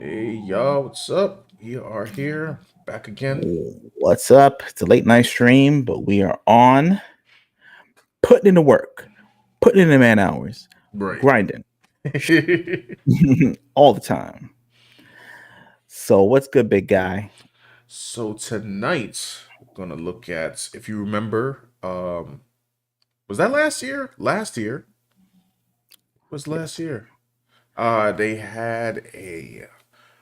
Hey y'all, what's up? We are here back again. What's up? It's a late night stream, but we are on putting in the work, putting in the man hours, Right. grinding all the time. So, what's good, big guy? So tonight we're gonna look at, if you remember, was that last year? Last year was last Yes. year. They had a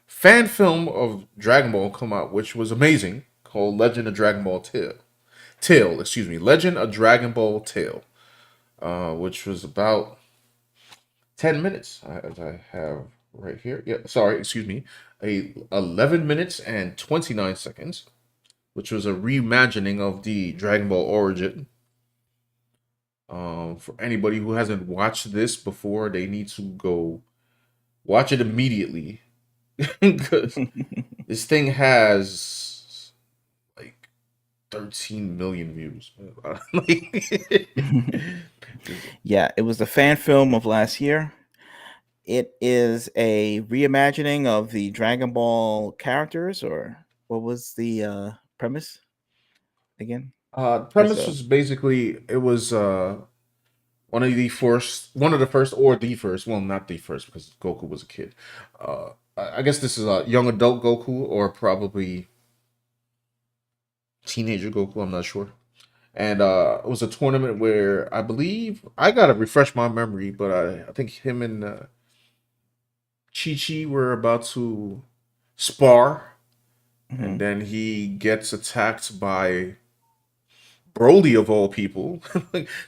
fan film of Dragon Ball come out, which was amazing, called Legend of Dragon Ball Tale. Legend of Dragon Ball Tale, which was about 10 minutes, as I have right here. Yeah, sorry, excuse me. 11 minutes and 29 seconds, which was a reimagining of the Dragon Ball Origin. For anybody who hasn't watched this before, they need to go watch it immediately because this thing has like 13 million views. Like, Yeah, it was the fan film of last year. It is a reimagining of the Dragon Ball characters, or what was the premise again? the Because premise was basically it was one of the first, or the first. Well, not the first because Goku was a kid. I guess this is a young adult Goku, or probably teenager Goku. I'm not sure. And it was a tournament where I believe I gotta refresh my memory, but I think him and Chi Chi were about to spar, and Mhm. then he gets attacked by Broly of all people.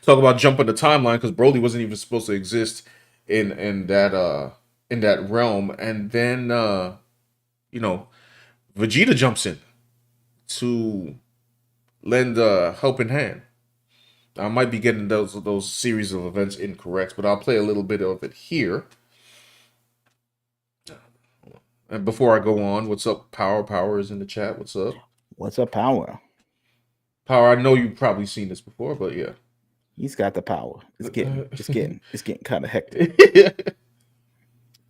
Talk about jumping the timeline because Broly wasn't even supposed to exist in that realm, and then you know Vegeta jumps in to lend a helping hand. I might be getting those series of events incorrect, but I'll play a little bit of it here. And before I go on, what's up, Power? Power is in the chat. What's up, What's up, power? Power? I know you've probably seen this before, but yeah. He's got the power. It's getting kind of hectic.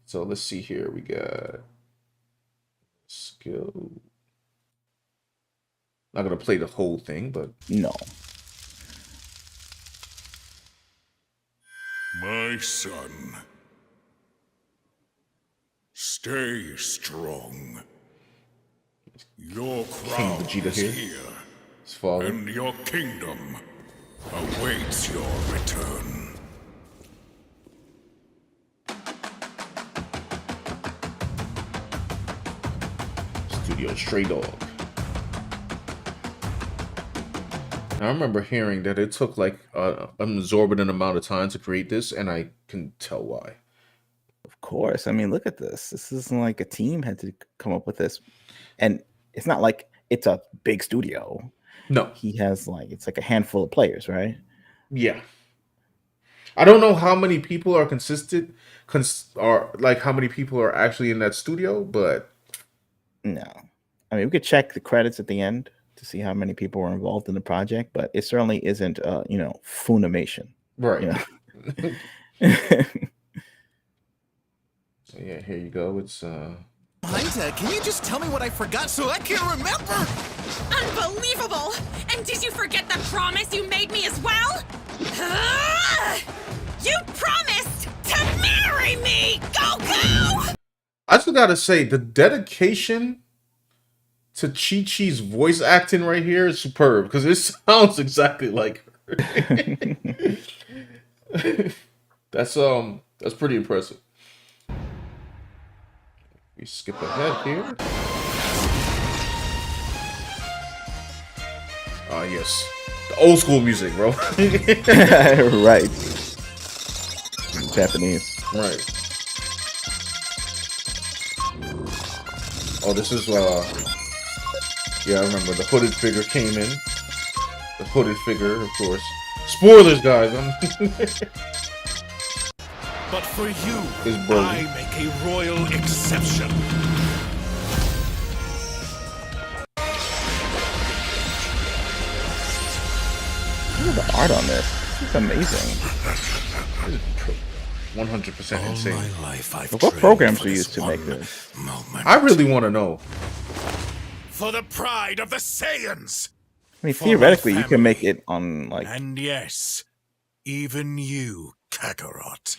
So let's see here. We got skill. Not gonna play the whole thing, but No. My son, stay strong. Your King crown Vegeta is here. here, His father. and your kingdom awaits your return. Studio Stray Dog. I remember hearing that it took like an exorbitant amount of time to create this, and I can tell why. Of course. I mean, look at this. This isn't like a team had to come up with this. And it's not like it's a big studio. No, He has like it's like a handful of players, right? yeah, I don't know how many people are consistent, or like how many people are actually in that studio, but No. I mean, we could check the credits at the end to see how many people were involved in the project, but it certainly isn't Funimation. right. You know. So yeah, here you go. It's Hunter, can you just tell me what I forgot so I can remember? Unbelievable! And did you forget the promise you made me as well? You promised to marry me, Goku! I just gotta say the dedication to Chi Chi's voice acting right here is superb because it sounds exactly like her. That's pretty impressive. We skip ahead here. Ah, yes. The old school music, bro. Right. Japanese. Right. Oh, this is yeah, I remember the hooded figure came in. The hooded figure, of course. Spoilers, guys. But for you, Is Broly. I make a royal exception. Look at the art on this. It's amazing. 100% All insane. my life I've So what trained programs for were this used to make one this? moment. I really want to know. For the pride of the Saiyans! I mean, For my theoretically, you can make family. it on like. And yes, even you, Kakarot.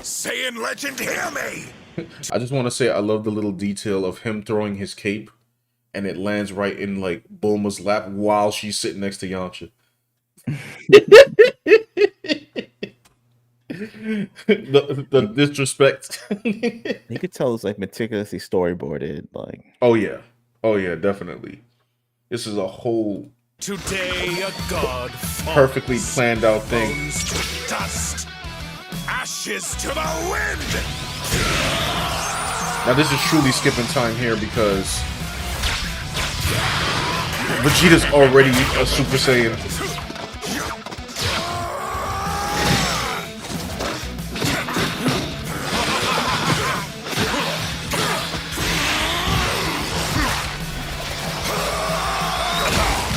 Saiyan legend, hear me! I just want to say I love the little detail of him throwing his cape and it lands right in like Bulma's lap while she's sitting next to Yamcha. the disrespect. You could tell it's like meticulously storyboarded. Like, Oh yeah. Oh yeah, definitely. This is a whole Today a god falls. perfectly planned out thing. Bones to dust. Ashes to the wind! Now this is truly skipping time here because Vegeta's already a Super Saiyan.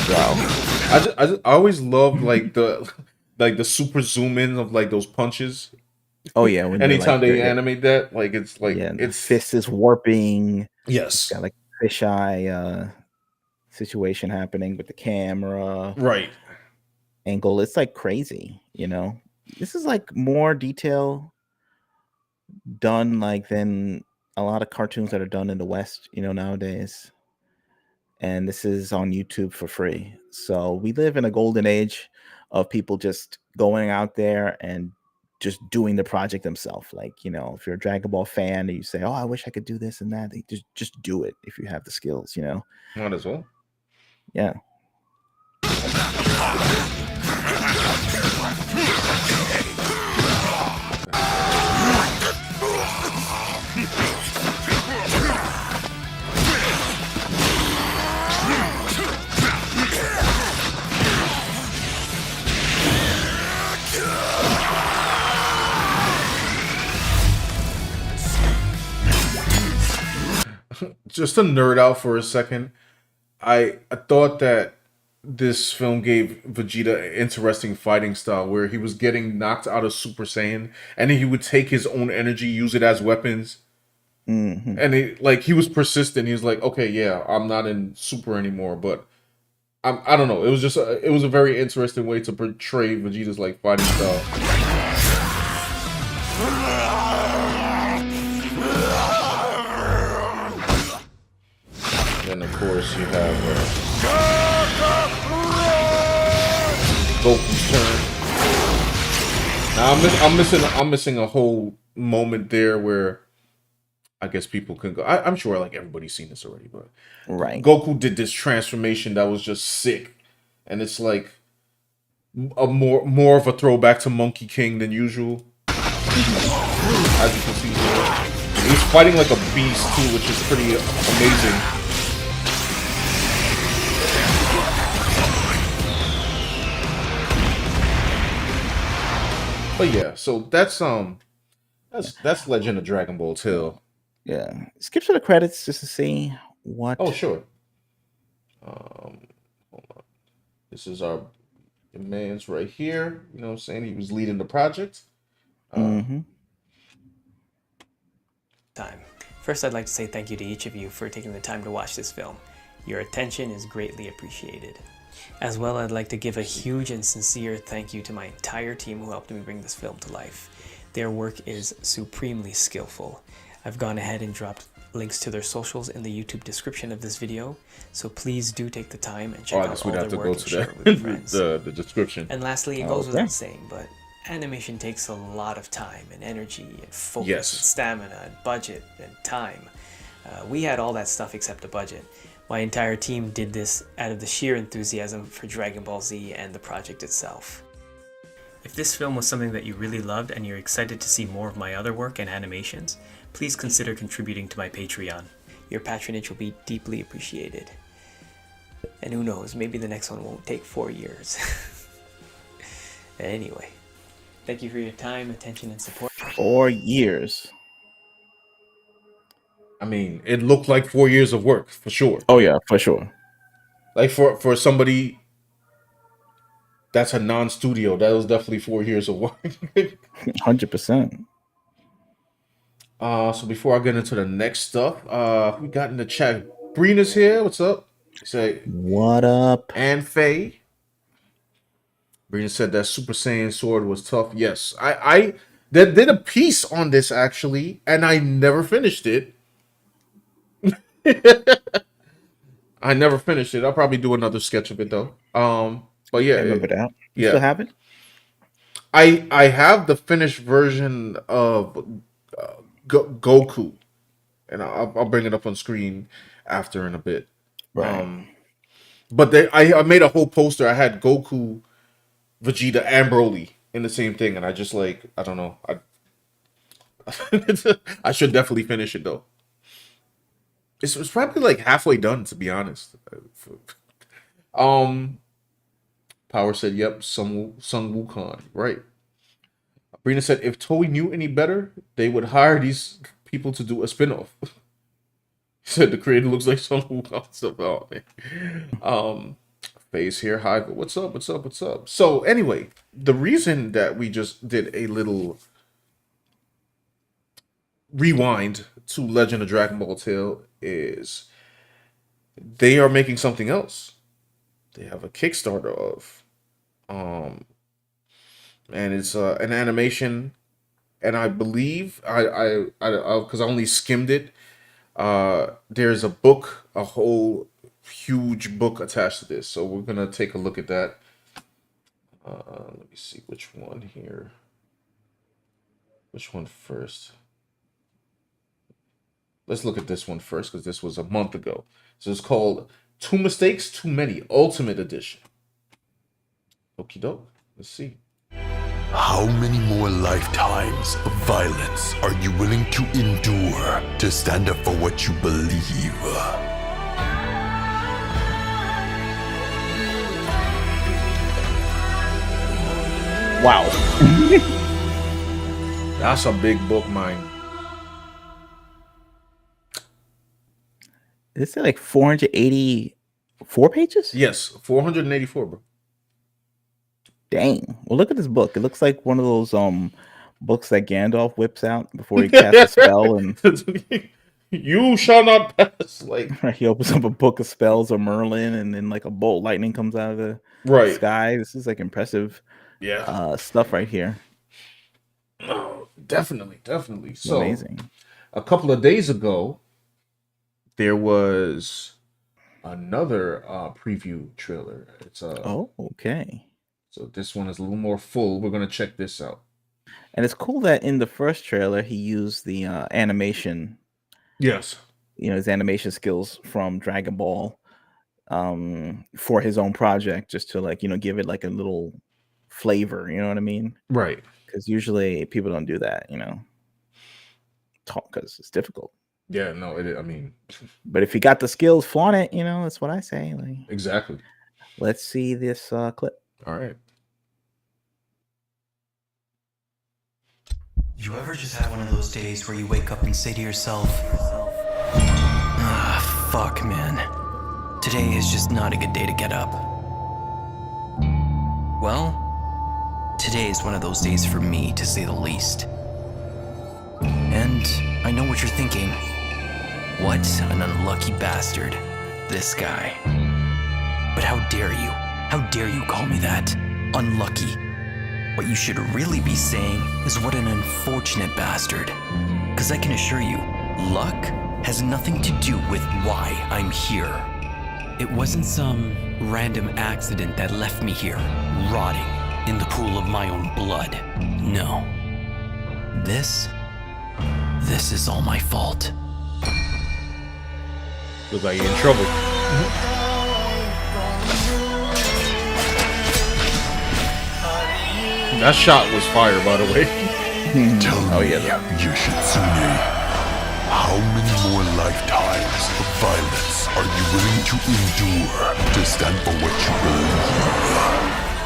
wow. I always loved like the super zoom in of like those punches. Oh yeah, when they're Anytime like, they animate that, like yeah, the it's fist is warping. It's yes, got like fisheye situation happening with the camera right. angle. It's like crazy, you know. This is like more detail done like than a lot of cartoons that are done in the West, you know, nowadays. And this is on YouTube for free. So we live in a golden age of people just going out there and just doing the project themselves. Like, you know, if you're a Dragon Ball fan and you say, "Oh, I wish I could do this and that," they just do it if you have the skills, you know. Might as well. Yeah. Just to nerd out for a second, I thought that this film gave Vegeta an interesting fighting style where he was getting knocked out of Super Saiyan and then he would take his own energy, use it as weapons. Hmm. And he was persistent. He was like, okay, yeah, I'm not in Super anymore, but I don't know. It was just it was a very interesting way to portray Vegeta's like fighting style. Then of course you have Goku's turn. Now I'm missing a whole moment there where I guess people can go. I'm sure like everybody's seen this already, but Right. Goku did this transformation that was just sick, and it's like a more of a throwback to Monkey King than usual. As you can see here, he's fighting like a beast too, which is pretty amazing. But yeah, so that's Legend of Dragon Ball Till. Yeah. Skip to the credits just to see what. Oh sure. Hold on. This is our man's right here. You know what I'm saying? He was leading the project. Mhm. Time. First, I'd like to say thank you to each of you for taking the time to watch this film. Your attention is greatly appreciated. As well, I'd like to give a huge and sincere thank you to my entire team who helped me bring this film to life. Their work is supremely skillful. I've gone ahead and dropped links to their socials in the YouTube description of this video, so please do take the time and check I out guess all we'd have their to work go and to share that it with your friends. the description. And lastly, it Oh, goes okay. without saying, but animation takes a lot of time and energy and focus Yes. and stamina and budget and time. We had all that stuff except a budget. My entire team did this out of the sheer enthusiasm for Dragon Ball Z and the project itself. If this film was something that you really loved and you're excited to see more of my other work and animations, please consider contributing to my Patreon. Your patronage will be deeply appreciated. And who knows, maybe the next one won't take 4 years. Anyway, thank you for your time, attention, and support. 4 years. I mean, it looked like 4 years of work for sure. Oh yeah, for sure. Like for somebody that's a non-studio, that was definitely 4 years of work. 100%. So before I get into the next stuff, we got in the chat. Brina's here. What's up? Say What up? and Faye. Brina said that Super Saiyan sword was tough. Yes, I did a piece on this actually, and I never finished it. I never finished it. I'll probably do another sketch of it though. But yeah, I remember that. You yeah. still have it? I have the finished version of Goku, and I'll bring it up on screen after in a bit. Right. But I made a whole poster. I had Goku, Vegeta, and Broly in the same thing, and I just like I don't know. I should definitely finish it though. It's probably like halfway done to be honest. Um, Power said, "Yep, Sun Wukong." Right. Brina said, "If Toei knew any better, they would hire these people to do a spinoff." He said the creator looks like Sun Wukong stuff. Oh, man. Phase here. Hi, but what's up? What's up? What's up? So anyway, the reason that we just did a little rewind to Legend of Dragon Ball Tale is they are making something else. They have a Kickstarter of, and it's an animation, and I believe I because I only skimmed it. There's a book, a whole huge book attached to this, so we're gonna take a look at that. Let me see which one here. Which one first? Let's look at this one first because this was a month ago. So it's called Two Mistakes, Too Many, Ultimate Edition. Okie doke. Let's see. How many more lifetimes of violence are you willing to endure to stand up for what you believe? Wow. That's a big book, mine. Is it like 484 pages? Yes, 484, bro. Dang. Well, look at this book. It looks like one of those books that Gandalf whips out before he casts a spell, and you shall not pass. Like he opens up a book of spells of Merlin, and then like a bolt of lightning comes out of the right. sky. This is like impressive stuff right here. Oh, definitely. So amazing. A couple of days ago, there was another preview trailer. It's oh, okay. So this one is a little more full. We're gonna check this out. And it's cool that in the first trailer he used the animation. Yes. You know, his animation skills from Dragon Ball for his own project, just to like, you know, give it like a little flavor, you know what I mean? Right. Because usually people don't do that, you know, because it's difficult. Yeah, no, I mean, but if you got the skills, flaunt it, you know, that's what I say. Like, exactly. Let's see this clip. All right. You ever just have one of those days where you wake up and say to yourself, ah, fuck, man. Today is just not a good day to get up. Well, today is one of those days for me, to say the least. And I know what you're thinking. What an unlucky bastard, this guy. But how dare you? How dare you call me that? Unlucky. What you should really be saying is what an unfortunate bastard. Because I can assure you, luck has nothing to do with why I'm here. It wasn't some random accident that left me here, rotting in the pool of my own blood. No. This is all my fault. Looks like you're in trouble. That shot was fire, by the way. Tell me, Yoshitsune, how many more lifetimes of violence are you willing to endure to stand for what you believe?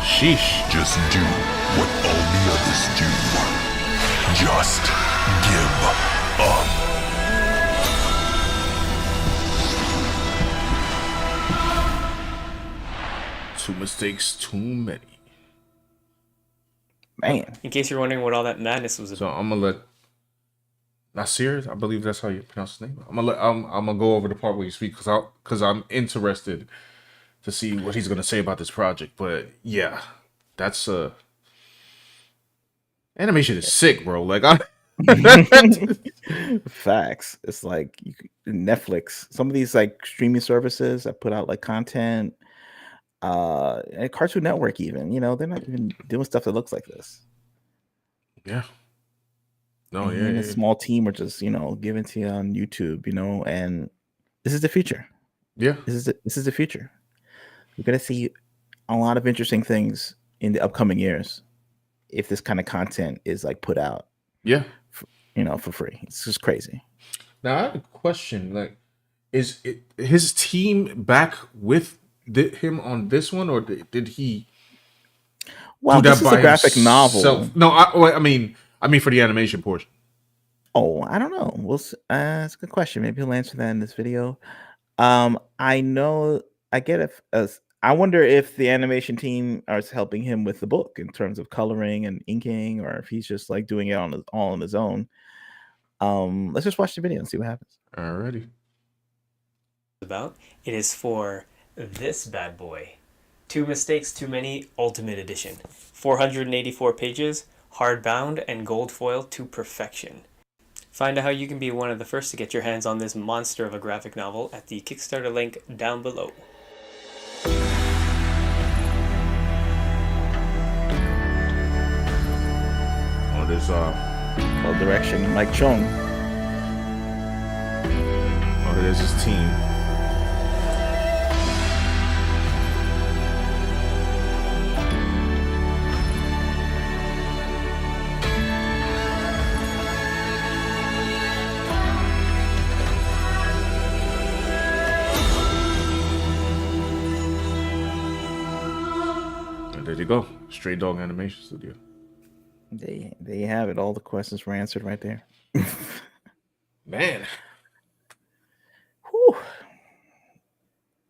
Sheesh. Just do what all the others do. Just give up. Two mistakes, too many. Man. In case you're wondering what all that madness was about. So I'm gonna let Nasir, I believe that's how you pronounce his name. I'm gonna go over the part where you speak because I'm interested to see what he's gonna say about this project. But yeah, that's animation is sick, bro. Like I Facts. It's like Netflix. Some of these like streaming services that put out like content, and Cartoon Network even. They're not even doing stuff that looks like this. yeah. No, And yeah, you and a yeah, small team are just giving to you on YouTube. And this is the future. yeah, This is the future. We're gonna see a lot of interesting things in the upcoming years if this kind of content is like put out, yeah. for free. It's just crazy. Now I have a question. Like, is his team back with him on this one, or did he do Well, this that is a by graphic novel. himself? No, I mean for the animation portion. Oh, I don't know. That's a good question. Maybe he'll answer that in this video. I know. I get it. I wonder if the animation team is helping him with the book in terms of coloring and inking, or if he's just like doing it all on his own. Let's just watch the video and see what happens. Alrighty. About it is for this bad boy. Two Mistakes Too Many Ultimate Edition. 484 pages, hardbound and gold foil to perfection. Find out how you can be one of the first to get your hands on this monster of a graphic novel at the Kickstarter link down below. Oh, there's Well, direction, Mike Chung. there's his team. And there you go, Stray Dog Animation Studio. There you have it. All the questions were answered right there. Man, Whew.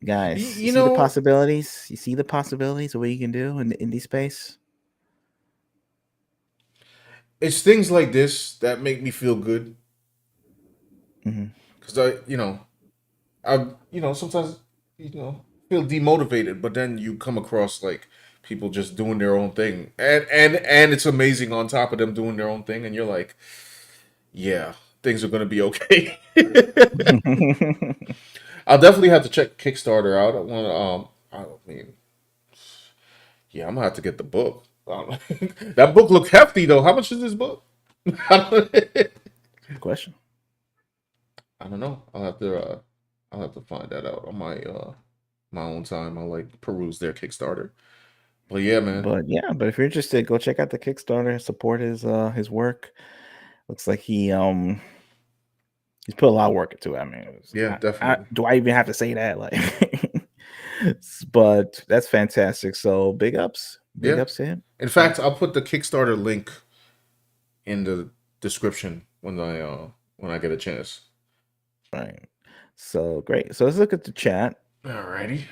Guys, you you see know, the possibilities? You see the possibilities of what you can do in the indie space? it's things like this that make me feel good Hmm. because sometimes feel demotivated, but then you come across like people just doing their own thing, and it's amazing on top of them doing their own thing, and you're like, yeah, things are gonna be okay. I'll definitely have to check Kickstarter out. I want to. I mean, yeah, I'm gonna have to get the book. That book looks hefty though. How much is this book? Good question. I don't know. I'll have to find that out on my own time. I'll like peruse their Kickstarter. But yeah, man. But if you're interested, go check out the Kickstarter, support his work. Looks like he's put a lot of work into it. I mean, Yeah, definitely. do I even have to say that? Like, but that's fantastic. So big ups Yeah. to him. In fact, I'll put the Kickstarter link in the description when I get a chance. Right. So great. So let's look at the chat. Alrighty.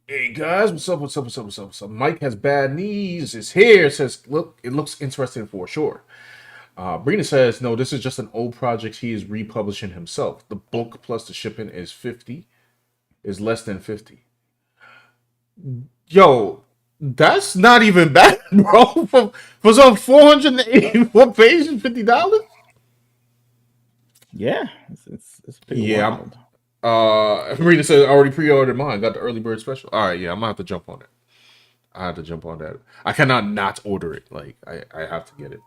Hey guys, what's up? What's up? What's up? What's up? What's up? Mike has bad knees. Is here. Says, look, it looks interesting for sure. Brina says, no, this is just an old project he is republishing himself. The book plus the shipping is less than 50. Yo, that's not even bad, bro. For some 484 pages, $50. Yeah, it's pretty Yeah, wild. Rita said I already pre-ordered mine. Got the early bird special. All right, yeah, I'm gonna have to jump on it. I have to jump on that. I cannot not order it. Like I have to get it.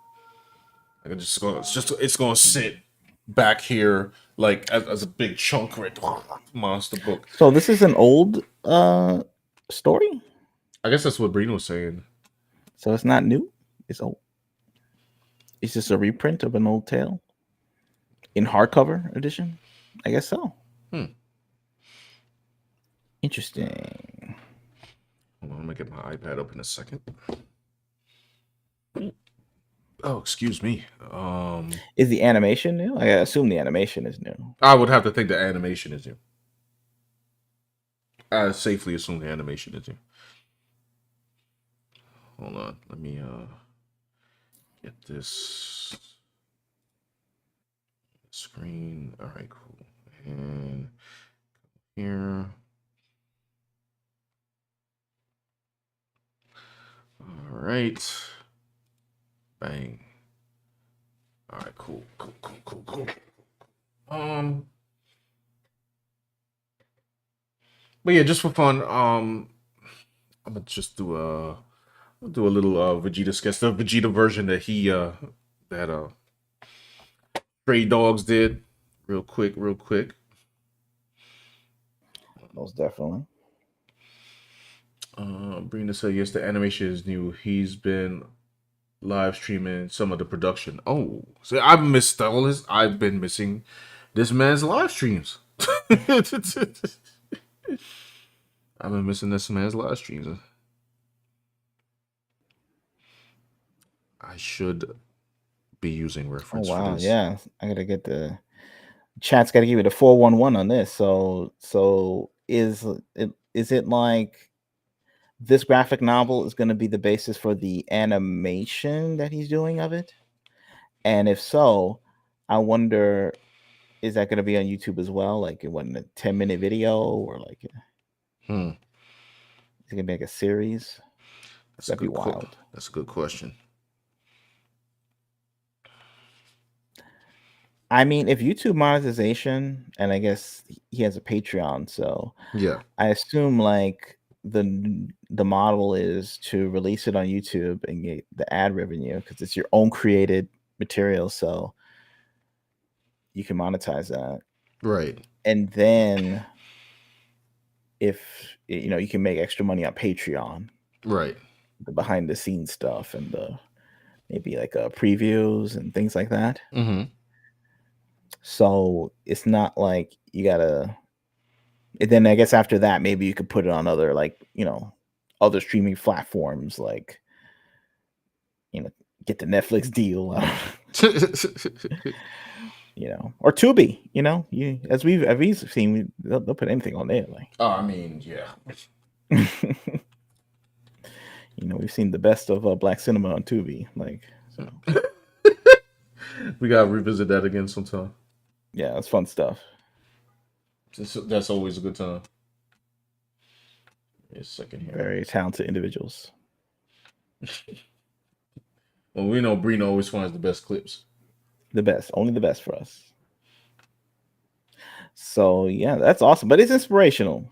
Like it's gonna sit back here like as a big chunk right monster book. So this is an old story. I guess that's what Brino was saying. So it's not new. It's old. It's just a reprint of an old tale in hardcover edition. I guess so. Interesting. Hold on, I'm gonna get my iPad up in a second. Oh, excuse me. Is the animation new? I assume the animation is new. I would have to think the animation is new. I safely assume the animation is new. Hold on, let me get this. screen. All right, cool. And here. All right. Bang. All right, cool, cool. Um, but yeah, just for fun, I'm gonna just do a little Vegeta sketch, the Vegeta version that that Stray Dogs did, real quick. Most definitely. Brina said yes, the animation is new. He's been live streaming some of the production. Oh, so I've missed all this. I've been missing this man's live streams. I've been missing this man's live streams. I should be using Oh reference for wow, this. yeah. I gotta get the chat's got to give it a 411 on this. So is it like this graphic novel is going to be the basis for the animation that he's doing of it? And if so, I wonder, is that going to be on YouTube as well? Like it wasn't a 10-minute video, or like Hmm. is it gonna be like a series? That's That'd be wild. That's a good question. I mean, if YouTube monetization, and I guess he has a Patreon, so Yeah. I assume like the model is to release it on YouTube and get the ad revenue because it's your own created material, so you can monetize that. Right. And then if you can make extra money on Patreon, Right. the behind the scenes stuff and the maybe like previews and things like that. Mm-hmm. So it's not like you gotta. And then I guess after that, maybe you could put it on other other streaming platforms, like get the Netflix deal, or Tubi. As we've seen, they'll put anything on there. Like, Oh, I mean, yeah. we've seen the best of black cinema on Tubi. Like, so We gotta revisit that again sometime. yeah, it's fun stuff. That's always a good time. Wait a second here. Very talented individuals. Well, we know Brino always finds the best clips. The best, only the best for us. So yeah, that's awesome, but it's inspirational.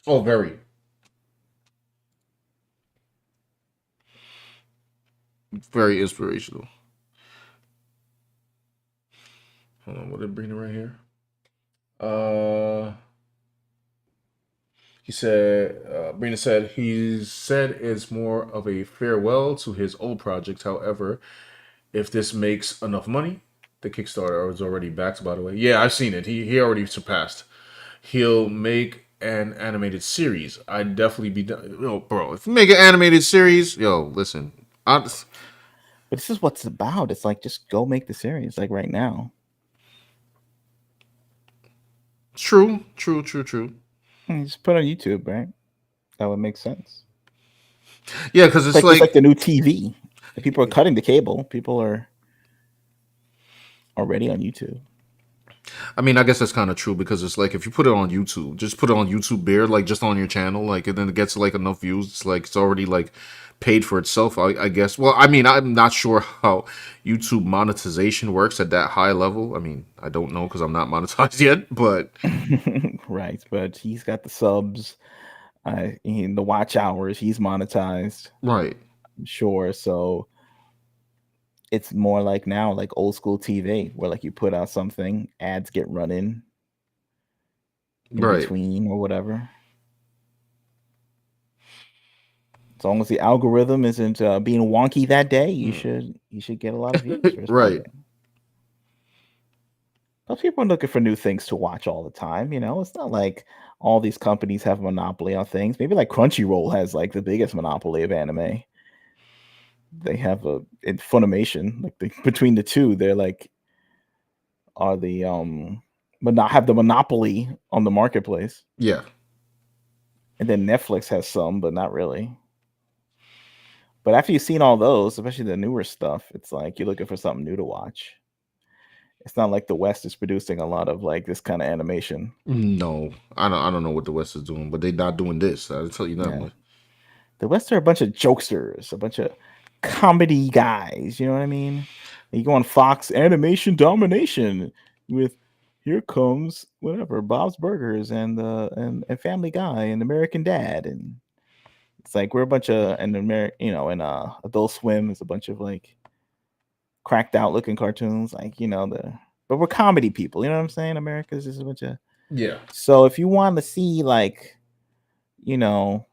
Oh, very. Very inspirational. Hold on, what did Brina right here? He said, Brina said, he said it's more of a farewell to his old project. However, if this makes enough money, the Kickstarter is already backed, by the way. Yeah, I've seen it. He already surpassed. He'll make an animated series. I'd definitely be done. Yo, bro, if you make an animated series, listen. But this is what it's about. It's like, just go make the series, like right now. True. Just put it on YouTube, right? That would make sense. Yeah, because it's It's like the new TV. If people are cutting the cable, people are already on YouTube. I mean, I guess that's kind of true because it's like if you put it on YouTube, just put it on YouTube bare, like just on your channel, like, and then it gets like enough views. It's like it's already like paid for itself, I guess. Well, I mean, I'm not sure how YouTube monetization works at that high level. I mean, I don't know because I'm not monetized yet, but Right, but he's got the subs, the watch hours. He's monetized, right, I'm sure. So it's more like now, like old school TV, where like you put out something, ads get running in right. between or whatever. As long as the algorithm isn't being wonky that day, you should get a lot of views for this Right. project. Most people are looking for new things to watch all the time. It's not like all these companies have a monopoly on things. Maybe like Crunchyroll has like the biggest monopoly of anime. They have in Funimation, like between the two, they're like are the but not have the monopoly on the marketplace. Yeah. And then Netflix has some, but not really. But after you've seen all those, especially the newer stuff, it's like you're looking for something new to watch. It's not like the West is producing a lot of like this kind of animation. No, I don't know what the West is doing, but they're not doing this. I'll tell you that Yeah. much. The West are a bunch of jokesters, a bunch of comedy guys. You know what I mean? You go on Fox Animation Domination with here comes whatever Bob's Burgers and Family Guy and American Dad, and it's like we're a bunch of and Adult Swim is a bunch of like cracked out looking cartoons, like but we're comedy people. You know what I'm saying? America's just a bunch of Yeah. So if you want to see like you know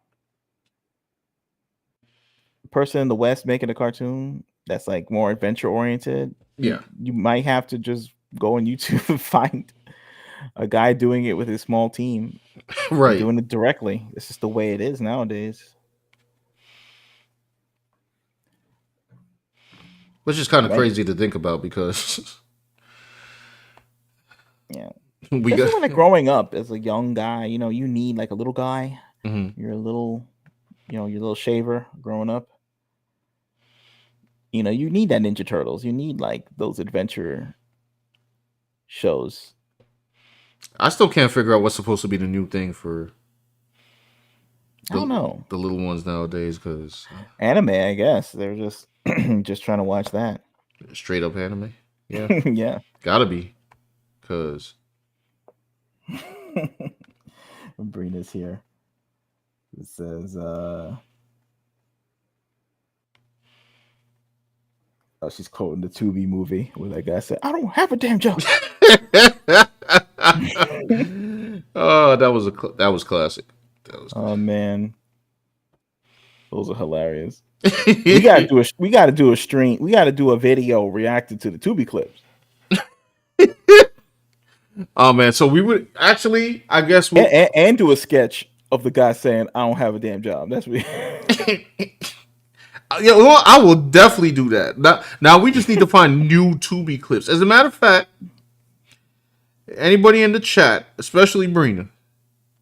person in the West making a cartoon that's like more adventure oriented, Yeah. you might have to just go on YouTube and find a guy doing it with his small team, Right. doing it directly. It's just the way it is nowadays. Which is kind of crazy to think about because yeah, we especially got when like growing up as a young guy, you need like a little guy. Mhm. You're a little, your little shaver growing up. You need that Ninja Turtles. You need like those adventure shows. I still can't figure out what's supposed to be the new thing for I don't know. the little ones nowadays because Anime, I guess they're just just trying to watch that. straight up anime. Yeah, Yeah. gotta be because Brina's here. It says, she's quoting the Tubi movie where that guy said, "I don't have a damn job." oh, that was classic. That was Oh man, those are hilarious. we gotta do a stream. We gotta do a video reacting to the Tubi clips. Oh man, so we would actually, I guess, and do a sketch of the guy saying, "I don't have a damn job." That's what. Yeah, well, I will definitely do that. Now we just need to find new Tubi clips. As a matter of fact, anybody in the chat, especially Brina,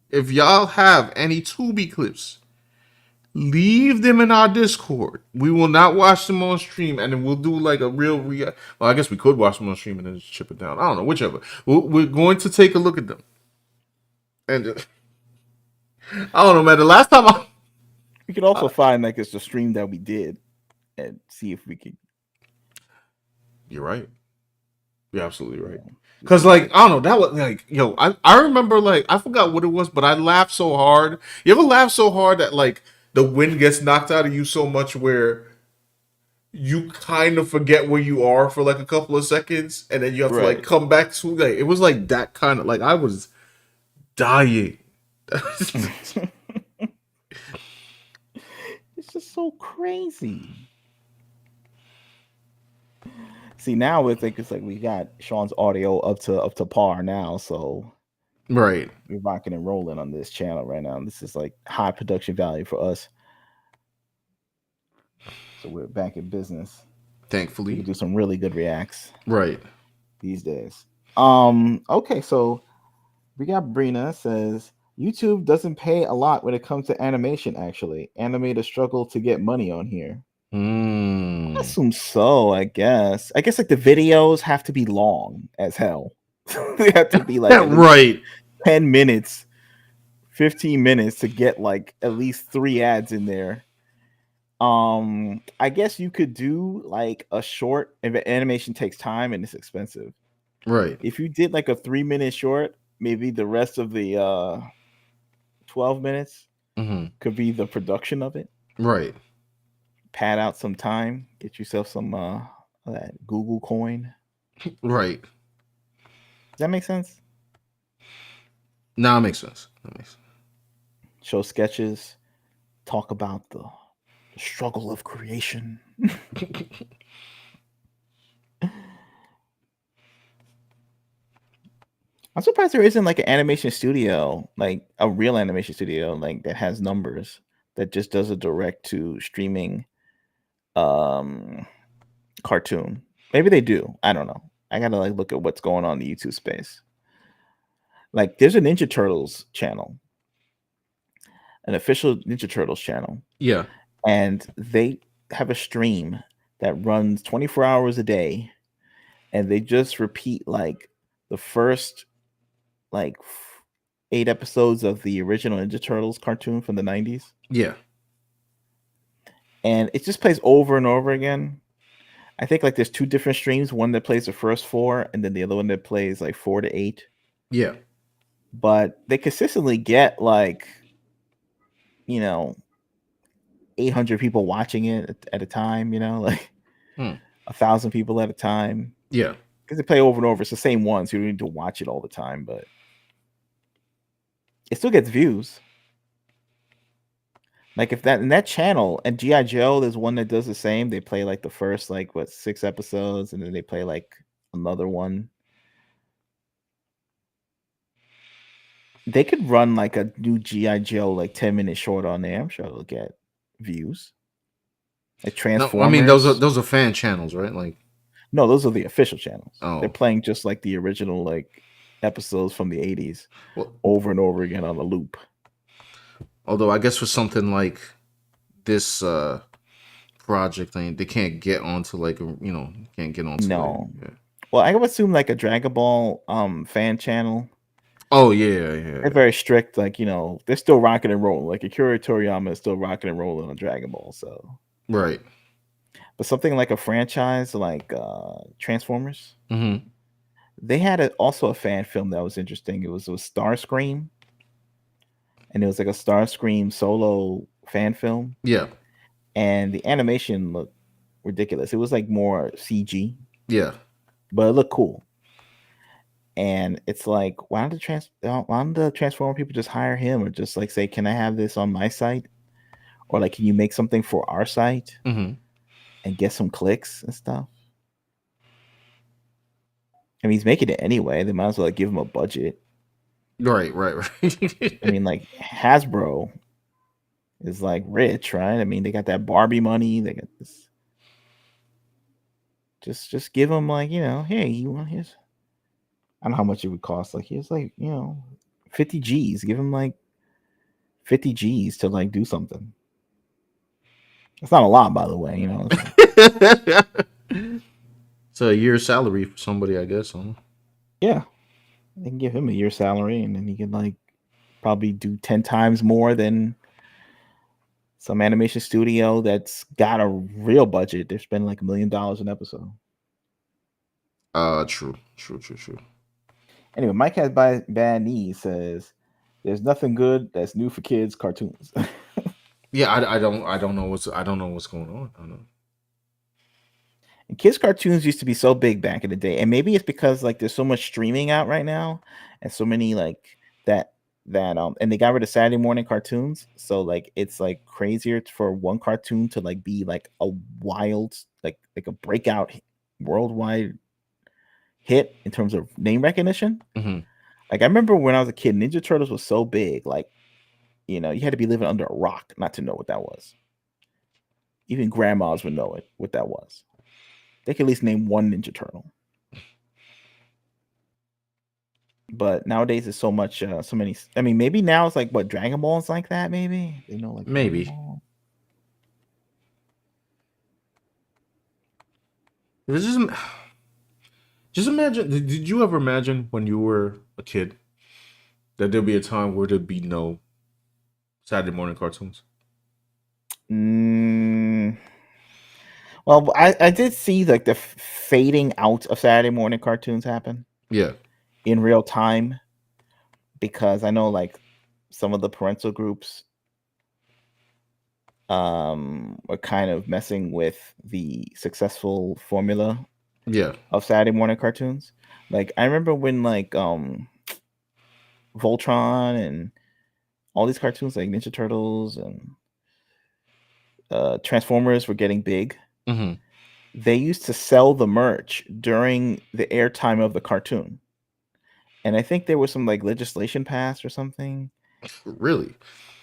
if y'all have any Tubi clips, leave them in our Discord. We will not watch them on stream, and then we'll do like a real well, I guess we could watch them on stream and then just chip it down. I don't know, whichever. We're going to take a look at them. And I don't know, man. The last time we could also find like it's the stream that we did and see if we could. You're right. You're absolutely right. Because, like, I don't know, that was like, I remember, like, I forgot what it was, but I laughed so hard. You ever laugh so hard that, like, the wind gets knocked out of you so much where you kind of forget where you are for, like, a couple of seconds, and then you have to, like, come back to, like, it was, like, that kind of, like, I was dying. It's just so crazy. See, now we think it's like we got Sean's audio up to par now, so right, we're rocking and rolling on this channel right now. This is like high production value for us, so we're back in business. Thankfully, we can do some really good reacts right these days. Okay, so we got Brina says YouTube doesn't pay a lot when it comes to animation. Actually, animators struggle to get money on here. I assume so. I guess like the videos have to be long as hell. They have to be like right 10 minutes, 15 minutes to get like at least 3 ads in there. I guess you could do like a short if animation takes time and it's expensive. Right. If you did like a 3-minute short, maybe the rest of the 12 minutes could be the production of it. Right. Pad out some time, get yourself some that Google coin. Right. Does that make sense? No, it makes sense. Show sketches, talk about the struggle of creation. I'm surprised there isn't like an animation studio, like a real animation studio, like that has numbers that just does a direct to streaming cartoon. Maybe they do. I don't know. I gotta like look at what's going on in the YouTube space. Like there's a Ninja Turtles channel, an official Ninja Turtles channel. Yeah. And they have a stream that runs 24 hours a day. and they just repeat like the first like 8 episodes of the original Ninja Turtles cartoon from the 90s, Yeah. and it just plays over and over again. I think like there's 2 different streams, one that plays the first 4 and then the other one that plays like 4 to 8. Yeah. But they consistently get like, you know, 800 people watching it at a time, like Hmm. 1,000 people at a time. Yeah. Because they play over and over. It's the same ones. You don't need to watch it all the time, but it still gets views. Like if that in that channel and G.I. Joe, there's one that does the same. They play like the first 6 episodes, and then they play like another one. They could run like a new G.I. Joe 10-minute short on there. I'm sure it'll get views. Like No, Transformers. I mean those are fan channels, right? Like, no, those are the official channels. oh, They're playing just like the original episodes from the 80s well, over and over again on a loop. although I guess for something like this project thing, they can't get onto can't get onto No. yeah. Well, I would assume like a Dragon Ball fan channel. Oh yeah. They're very strict. They're still rocking and rolling. Like Akira Toriyama is still rocking and rolling on Dragon Ball. So Right. but something like a franchise like Transformers, Mm-hmm. they had also a fan film that was interesting. It was Starscream, and it was like a Starscream solo fan film, Yeah. and the animation looked ridiculous. It was like more CG, Yeah. but it looked cool. And it's like, why don't the Transformer people just hire him, or just like say, can I have this on my site, or like, can you make something for our site Mm-hmm. and get some clicks and stuff? I mean, he's making it anyway. They might as well give him a budget. Right. I mean, like Hasbro is like rich, right? I mean, they got that Barbie money. They got this. Just give them hey, you want his? I don't know how much it would cost. Like here's 50 G's. Give him 50 G's to do something. It's not a lot, by the way. It's a year's salary for somebody, I guess. Huh? Yeah, they can give him a year's salary, and then he can probably do 10 times more than some animation studio that's got a real budget. They're spending $1 million an episode. True. Anyway, Mike has bad knees says there's nothing good that's new for kids cartoons. Yeah, I don't know what's going on. I don't know. And kids cartoons used to be so big back in the day, and maybe it's because there's so much streaming out right now, and so many that and they got rid of Saturday morning cartoons, so it's crazier for one cartoon to be a wild like a breakout worldwide hit in terms of name recognition. Mm-hmm. I remember when I was a kid, Ninja Turtles was so big, you had to be living under a rock not to know what that was. Even grandmas would know what that was. They could at least name one Ninja Turtle. But nowadays there's so much, so many. I mean, maybe now it's what Dragon Ball is like that. Maybe maybe. Just imagine. Did you ever imagine when you were a kid that there'd be a time where there'd be no Saturday morning cartoons? Well, I did see the fading out of Saturday morning cartoons happen. Yeah. In real time, because I know some of the parental groups were kind of messing with the successful formula of Saturday morning cartoons. I remember when Voltron and all these cartoons like Ninja Turtles and Transformers were getting big. Mm-hmm. They used to sell the merch during the airtime of the cartoon. And I think there was some legislation passed or something. Really?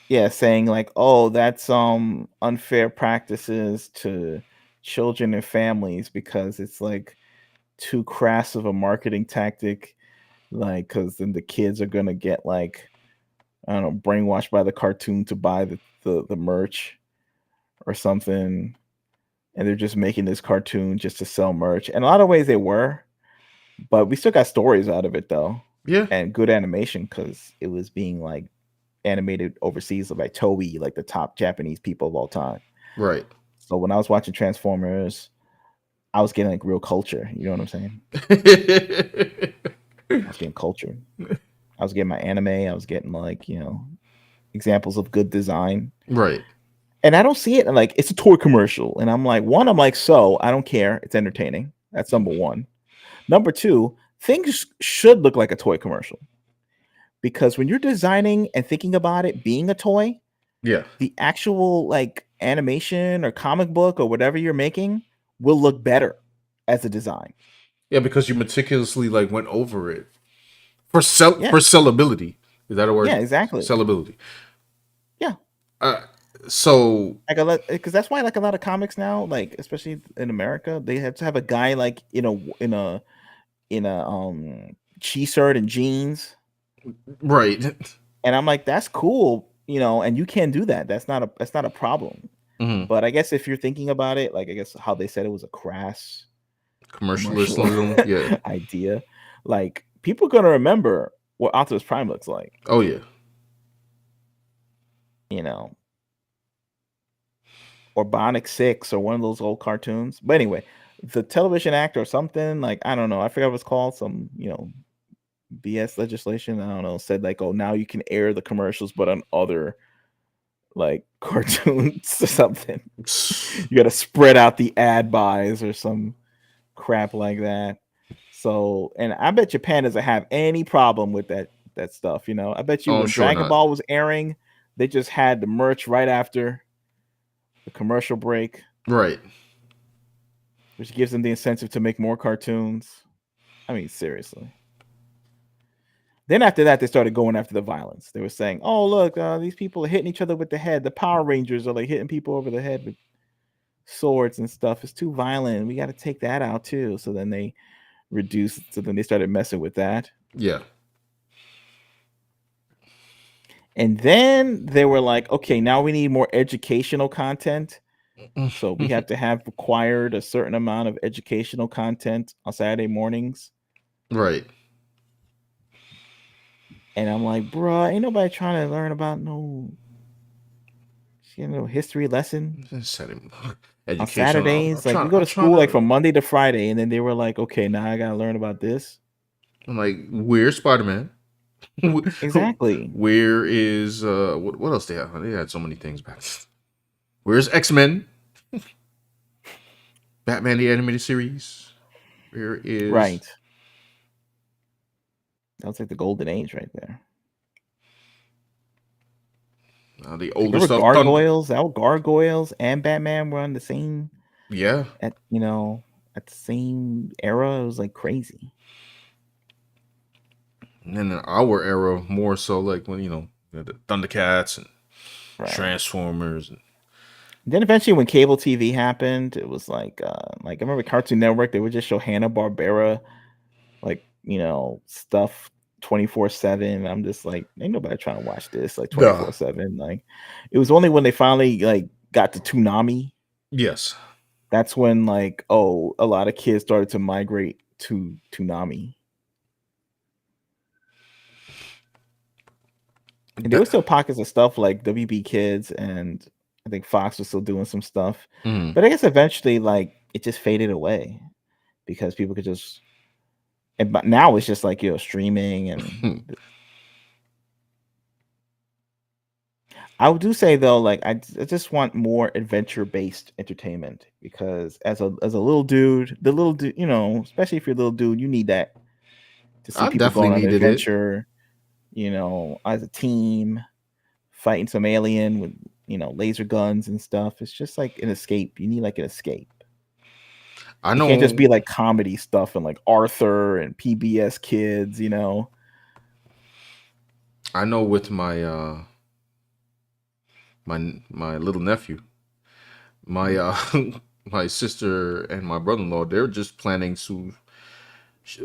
Yeah, saying oh, that's unfair practices to children and families because it's too crass of a marketing tactic. Because then the kids are gonna get I don't know, brainwashed by the cartoon to buy the merch or something. And they're just making this cartoon just to sell merch. And a lot of ways they were. but we still got stories out of it though, Yeah, and good animation because it was being like animated overseas by Toei, like the top Japanese people of all time. right. So when I was watching Transformers, I was getting like real culture. You know what I'm saying? I was getting culture. I was getting my anime. I was getting like examples of good design. Right. And I don't see it like it's a toy commercial. And I'm like, one, I'm like, so I don't care. It's entertaining. That's number one. Number two, things should look like a toy commercial because when you're designing and thinking about it being a toy, Yeah. the actual like animation or comic book or whatever you're making will look better as a design. Yeah, because you meticulously like went over it Yeah. for sellability. Is that a Yeah, word? exactly. Sellability. Yeah. Uh, so Like a lot because that's why like a lot of comics now, like especially in America, they have to have a guy like in a cheese shirt and jeans. right. And I'm like, that's cool, and you can do that. That's not a problem. hmm But I guess if you're thinking about it, like I guess how they said it was a crass commercial Commercialism. Yeah. idea, like people are gonna remember what Optimus Prime looks like, Oh yeah. you know, or Bionic 6 or one of those old cartoons. But anyway, the television act or something, like I don't know, I forgot what it's called, some BS legislation, I don't know, said like, oh, now you can air the commercials but on other like cartoons or something. You got to spread out the ad buys or some crap like that. So, and I bet Japan doesn't have any problem with that stuff. I bet you Oh, I'm when sure Dragon not. Ball was airing, they just had the merch right after the commercial break, Right. which gives them the incentive to make more cartoons. I mean, seriously. Then after that, they started going after the violence. They were saying, "Oh, look, these people are hitting each other with the head. The Power Rangers are like hitting people over the head with swords and stuff. It's too violent. We got to take that out too." So then they reduced. So then they started messing with that. Yeah. And then they were like, "Okay, now we need more educational content. So we have to have required a certain amount of educational content on Saturday mornings." right. And I'm like, "Bruh, ain't nobody trying to learn about no history lesson Setting on education. Saturdays. Like we go I'm to trying school like to. from Monday to Friday, and then they were like, okay, now I gotta learn about this. I'm like, where's Spider Man? Exactly. Where is what else they have? They had so many things back. Where's X Men? Batman the animated series. Where is Right. That was like the golden age right there. the Like older there were stuff? Thunder. Gargoyles and Batman were on the same Yeah. at the same era. It was like crazy. And then in our era, more so like when the Thundercats and Right. Transformers. And, Then eventually when cable TV happened, it was like I remember Cartoon Network, they would just show Hanna-Barbera like, stuff 24/7. I'm just like, ain't nobody trying to watch this like Duh. 24/7. Like it was only when they finally like got to Toonami. Yes. That's when like, oh, a lot of kids started to migrate to Toonami. And there were still pockets of stuff like WB Kids, and I think Fox was still doing some stuff. Mhm. But I guess eventually like it just faded away because people could just but now it's just like streaming. And I would do say though, like I just want more adventure based entertainment because as a little dude, the little dude, especially if you're a little dude, you need that to see I people definitely going on an needed it. adventure, as a team, fighting some alien with laser guns and stuff. It's just like an escape. You need like an escape. I It can't just know. be like comedy stuff and like Arthur and PBS Kids. I know. With my little nephew, my my sister and my brother-in-law, they're just planning to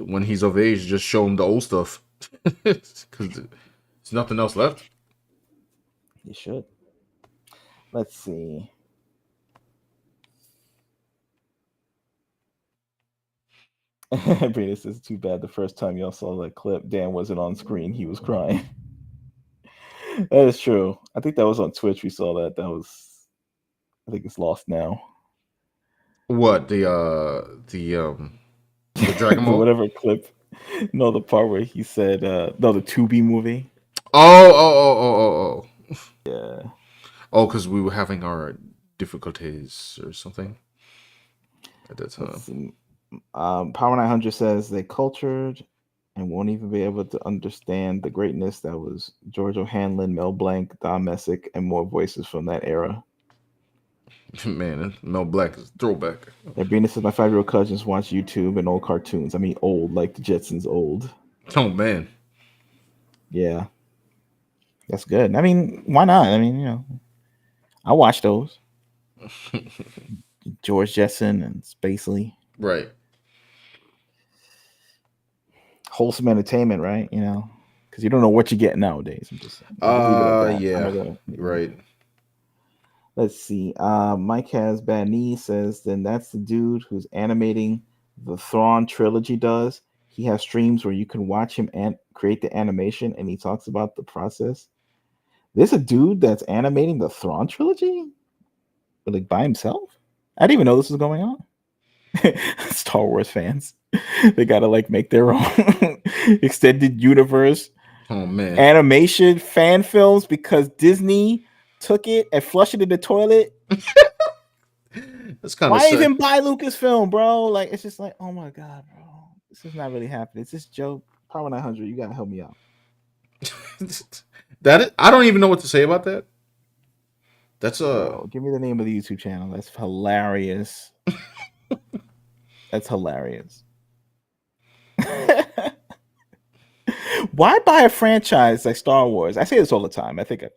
when he's of age, just show him the old stuff because there's nothing else left. You should. Let's see. Brina says, too bad the first time y'all saw that clip, Dan wasn't on screen. He was crying. That is true. I think that was on Twitch. We saw that. I think it's lost now. What the Dragon But Ball? whatever clip. No, the part where he said, no, the Tubi movie. Oh. Yeah. Oh, because we were having our difficulties or something at that Let's time. see. Power 900 says they cultured and won't even be able to understand the greatness that was George O'Hanlon, Mel Blanc, Don Messick, and more voices from that era. Man, Mel Black is a throwback. Sabrina says my 5-year-old cousins watch YouTube and old cartoons. I mean, old, like the Jetsons old. Oh man. Yeah, that's good. I mean, why not? I mean, I watch those. George Jetson and Spacely. Right. Wholesome entertainment, right? Because you don't know what you get nowadays. I'm just saying. We'll just leave it at that. Yeah. Right. Let's see. Mike has bad knees. Says then that's the dude who's animating the Thrawn trilogy. Does he have streams where you can watch him and create the animation, and he talks about the process? There's a dude that's animating the Thrawn trilogy, but like by himself. I didn't even know this was going on. Star Wars fans, they gotta like make their own extended universe Oh man. animation fan films because Disney took it and flushed it in the toilet. That's kind of Why sad. even buy Lucasfilm, bro? Like, it's just like, oh my god, bro, this is not really happening. It's just Joe Power 900. You gotta help me out. I don't even know what to say about that. That's Bro, give me the name of the YouTube channel. That's hilarious. That's hilarious. Why buy a franchise like Star Wars? I say this all the time. I think I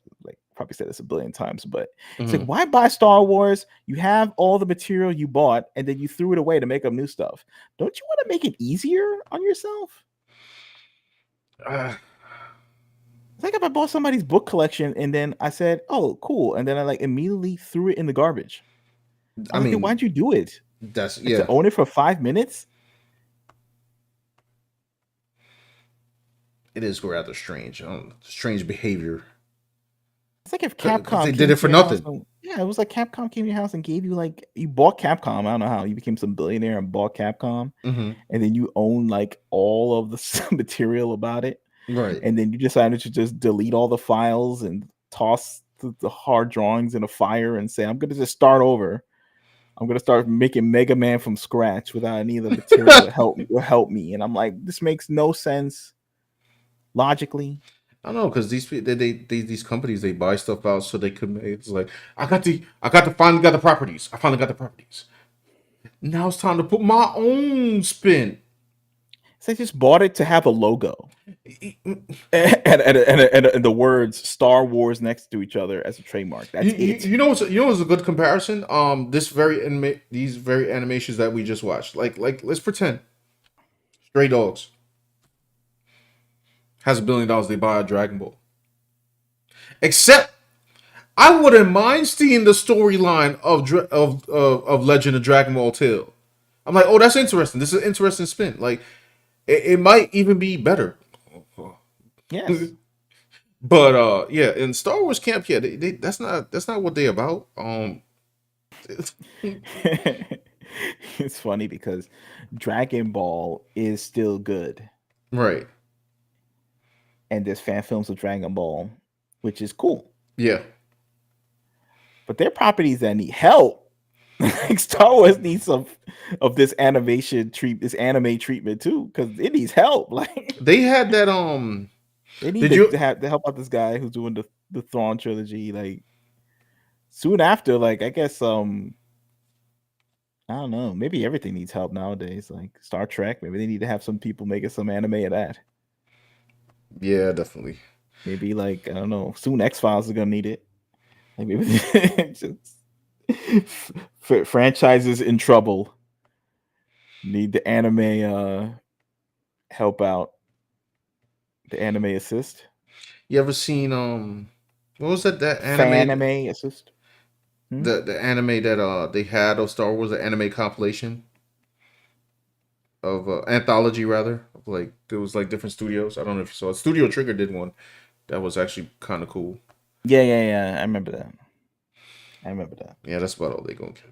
probably said this a billion times, but it's like, why buy Star Wars? You have all the material you bought, and then you threw it away to make up new stuff. Don't you want to make it easier on yourself? It's like if I bought somebody's book collection and then I said, "Oh, cool," and then I like immediately threw it in the garbage. I mean, why'd you do it? that's Like, to own it for 5 minutes? It is rather strange. Strange behavior. It's like if 'Cause Capcom they came did it to for your house nothing. and- yeah, it was like Capcom came to your house and gave you like you bought Capcom. I don't know how you became some billionaire and bought Capcom, and then you own like all of the material about it, Right. and then you decided to just delete all the files and toss the hard drawings in a fire and say, "I'm gonna just start over. I'm gonna start making Mega Man from scratch without any of the material to help me." And I'm like, this makes no sense logically. I don't know because these companies they buy stuff out so they could make it's like finally got the properties. I finally got the properties. Now it's time to put my own spin. So I just bought it to have a logo and the words Star Wars next to each other as a trademark. That's it. You know what's a good comparison? These very animations that we just watched. Like let's pretend Stray Dogs has $1 billion. They buy a Dragon Ball. Except I wouldn't mind seeing the storyline of Legend of Dragon Ball Tale. I'm like, oh, that's interesting. This is an interesting spin. Like, it might even be better. Yes. But yeah, in Star Wars camp, yeah, that's not what they about. It's funny because Dragon Ball is still good, Right. and there's fan films of Dragon Ball, which is cool. Yeah. But they're properties that need help. Like Star Wars needs some of this this anime treatment too, because it needs help. Like They had that they need to help out this guy who's doing the Thrawn trilogy. Like soon after, like I guess I don't know, maybe everything needs help nowadays. Like Star Trek, maybe they need to have some people making some anime of that. Yeah, definitely. Maybe like I don't know, soon X-Files is gonna need it. Like maybe just franchises in trouble need the anime help out, the anime assist. You ever seen what was that Anime assist. the anime that they had of Star Wars, the anime compilation? of anthology rather. Of like there was like different studios. I don't know if you saw it. Studio Trigger did one that was actually kind of cool. Yeah. I remember that. Yeah, that's about all they gonna get.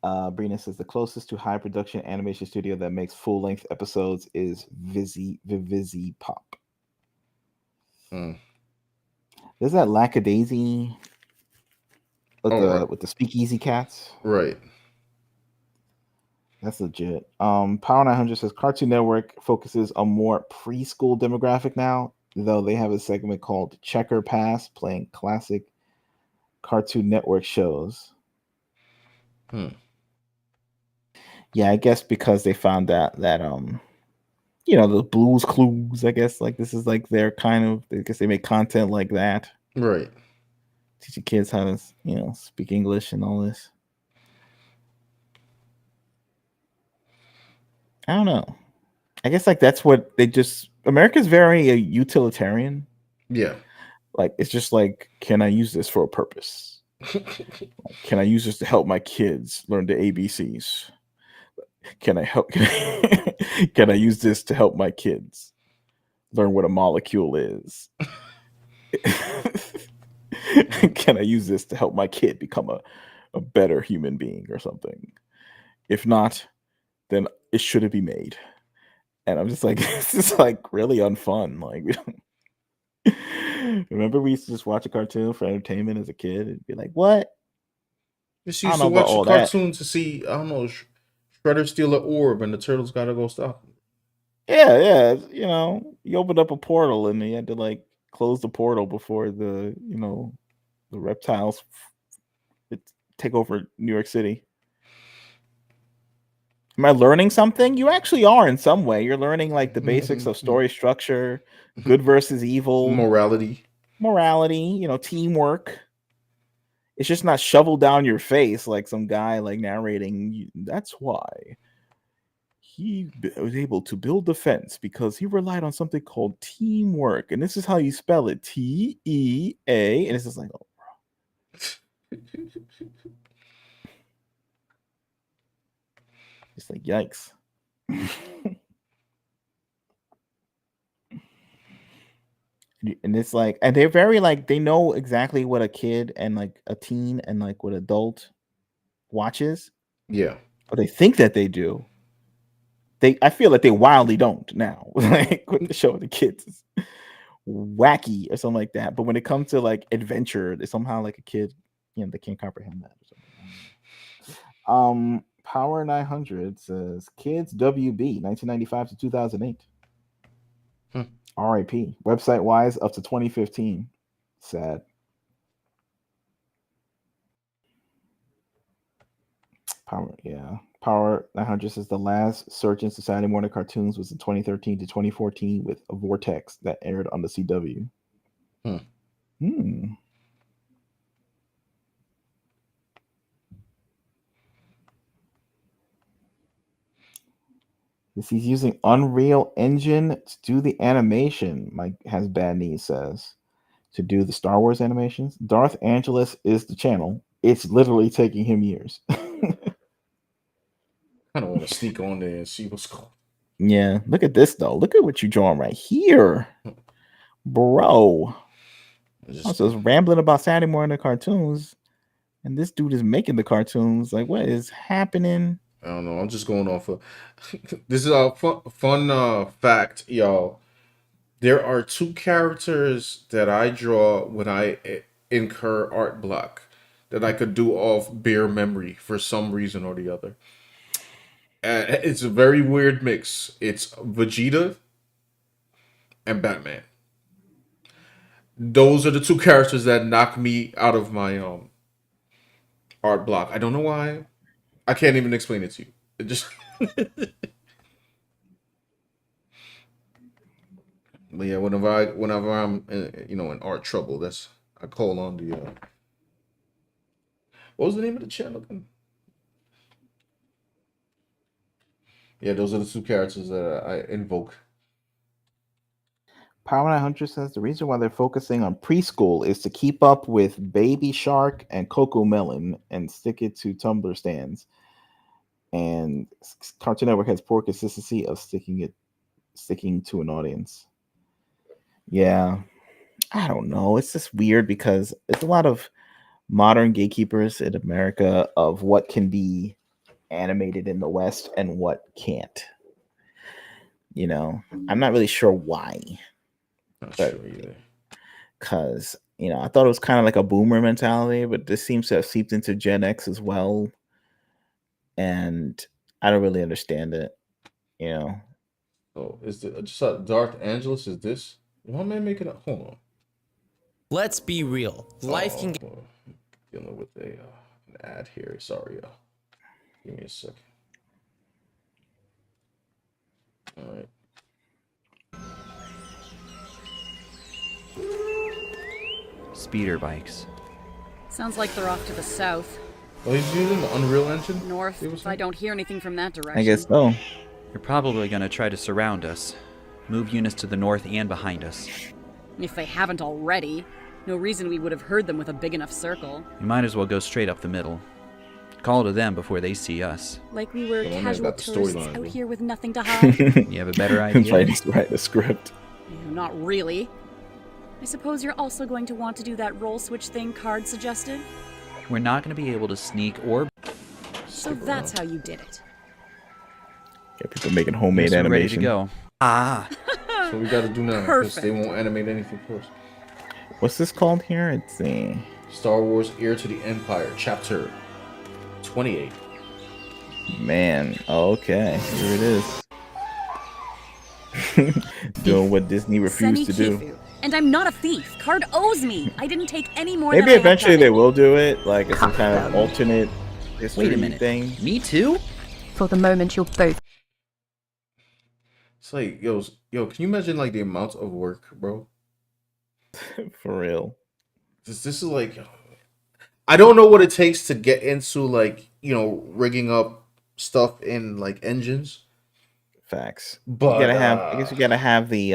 Brina says the closest to high production animation studio that makes full length episodes is Vivizi Pop. Mm. There's that Lackadaisy Oh, with the Speakeasy cats. right. That's legit. Power 900 says Cartoon Network focuses on more preschool demographic now, though they have a segment called Checker Pass playing classic Cartoon Network shows. Hmm. Yeah, I guess because they found out that the Blues Clues, I guess like this is like their kind of, I guess they make content like that. Right. Teaching kids how to, speak English and all this. I don't know. I guess like that's what they just America's very utilitarian. Yeah. Like it's just like, can I use this for a purpose? Can I use this to help my kids learn the ABCs? Can I use this to help my kids learn what a molecule is? Can I use this to help my kid become a better human being or something? If not, then it shouldn't be made. And I'm just like, this is like really unfun. Like, remember we used to just watch a cartoon for entertainment as a kid and be like, what? Just I don't used know to about watch a all that. cartoon to see, I don't know, Shredder steal an orb and the turtles gotta go stop him. Yeah. You opened up a portal and you had to like close the portal before the reptiles take over New York City. Am I learning something? You actually are in some way. You're learning like the basics of story structure, good versus evil, Morality. teamwork. It's just not shoveled down your face like some guy like narrating. That's why he was able to build the fence because he relied on something called teamwork, and this is how you spell it: T-E-A. And it's just like, oh, it's like yikes. And it's like, and they're very like, they know exactly what a kid and like a teen and like what adult watches, Yeah. or they think that they do. I feel like they wildly don't now. Like with the show, the kids is wacky or something like that. But when it comes to like adventure, they somehow like a kid, they can't comprehend that or something. Power 900 says Kids WB 1995 to 2008. RIP. Website wise, up to 2015. Sad. Power 900 says the last Search in Saturday morning cartoons was in 2013 to 2014 with a Vortex that aired on the CW. He's using Unreal Engine to do the animation. Mike has bad knees says to do the Star Wars animations. Darth Angelus is the channel. It's literally taking him years. I don't want to sneak on there and see what's going on. Yeah, look at this though. Look at what you're drawing right here, bro. I was just rambling about Saturday morning cartoons, and this dude is making the cartoons. Like, what is happening? I don't know. I'm just going off of this is a fun fact, y'all. There are two characters that I draw when I incur art block that I could do off bare memory for some reason or the other. It's a very weird mix. It's Vegeta and Batman. Those are the two characters that knock me out of my art block. I don't know why. I can't even explain it to you. It just But yeah, whenever I'm in art trouble, I call on the what was the name of the channel again? Yeah, those are the two characters that I invoke. Power 900 says the reason why they're focusing on preschool is to keep up with Baby Shark and Coco Melon and stick it to Tumblr stands. and Cartoon Network has poor consistency of sticking to an audience. Yeah, I don't know. It's just weird because it's a lot of modern gatekeepers in America of what can be animated in the West and what can't. I'm not really sure why, Not but sure either. because I thought it was kind of like a boomer mentality, but this seems to have seeped into Gen X as well, and I don't really understand it. Oh, is the just Darth Angelus? Is this? Why am I making up? Hold on. Let's be real. Life can get Oh, dealing with an ad here. Sorry, y'all. Give me a second. All right. Speeder bikes. Sounds like they're off to the south. Oh, he's using the Unreal Engine? North, if I don't hear anything from that direction. I guess so. They're probably going to try to surround us. Move units to the north and behind us. If they haven't already. No reason we would have heard them with a big enough circle. We might as well go straight up the middle. Call to them before they see us. Like we were Yeah, man, casual got the tourists storyline, out bro. here with nothing to hide. You have a better idea? Write the script. Not really. I suppose you're also going to want to do that roll switch thing Card suggested? We're not going to be able to sneak or... So that's how you did it. Yeah, people making homemade Guess we're ready animation. to go. Ah! That's what we got to do now. Because they Perfect. won't animate anything first. What's this called here? It's a Star Wars Heir to the Empire, Chapter 28. man. Oh, okay, here it is. Doing what Disney refused to do. Kifu. And I'm not a thief. Card owes me. I didn't take any more than Maybe I had eventually they coming. will do it, like it's some kind of alternate history Wait a minute. thing. Me too? For the moment, you're both. It's like, yo, can you imagine like the amount of work, bro? For real. This is like, I don't know what it takes to get into like, rigging up stuff in like engines. Facts. But You gotta have. I guess you gotta have the.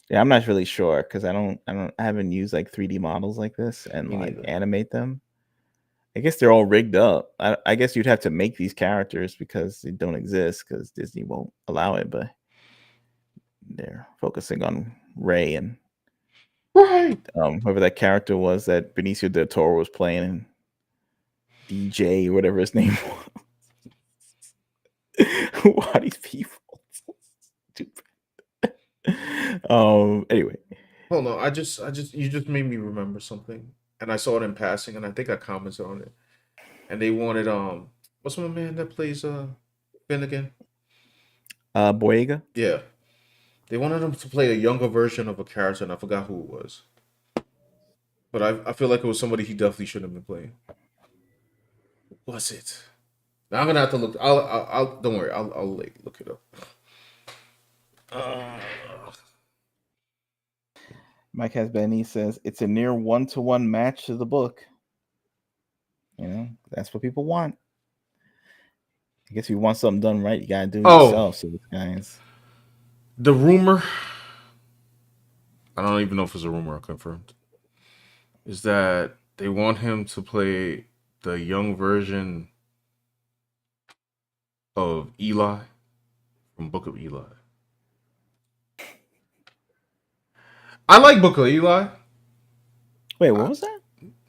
Yeah, I'm not really sure because I haven't used like 3D models like this and Me like neither. animate them. I guess they're all rigged up. I guess you'd have to make these characters because they don't exist because Disney won't allow it. But they're focusing on Ray and Right. whoever that character was that Benicio del Toro was playing, and DJ or whatever his name was. Who are these people? Stupid. Anyway, Hold on, you just made me remember something, and I saw it in passing, and I think I commented on it. And they wanted what's my man that plays Finn again? Boyega. Yeah, they wanted him to play a younger version of a character, and I forgot who it was. But I feel like it was somebody he definitely shouldn't have been playing. Who was it? Now I'm gonna have to look. I'll don't worry. I'll like look it up. Mike has Benny says it's a near 1-to-1 match to the book. That's what people want. I guess if you want something done right, you gotta do it yourself. So guys, the rumor, I don't even know if it's a rumor or confirmed, is that they want him to play the young version of Eli from Book of Eli. I like Book of Eli. wait, what was that?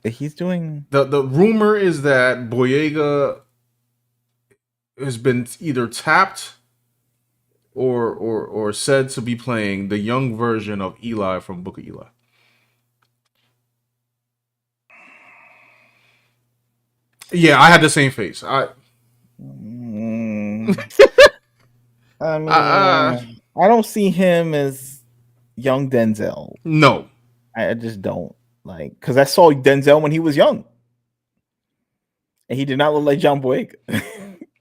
He's doing The rumor is that Boyega has been either tapped or said to be playing the young version of Eli from Book of Eli. Yeah, I had the same face. I mean, I don't see him as young Denzel. No. I just don't because I saw Denzel when he was young, and he did not look like John Boyega.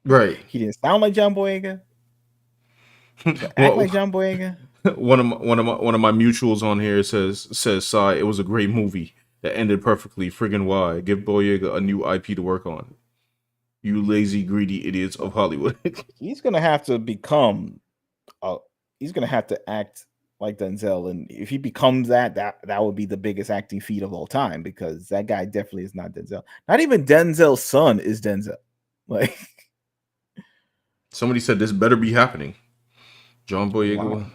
Right. He didn't sound like John Boyega. Act like John Boyega. One of my mutuals on here says Sai, it was a great movie that ended perfectly. Friggin' why? Give Boyega a new IP to work on. You lazy, greedy idiots of Hollywood. He's gonna have to become. He's gonna have to act like Denzel, and if he becomes that would be the biggest acting feat of all time because that guy definitely is not Denzel. Not even Denzel's son is Denzel. Like, Somebody said this better be happening. John Boyega. wow.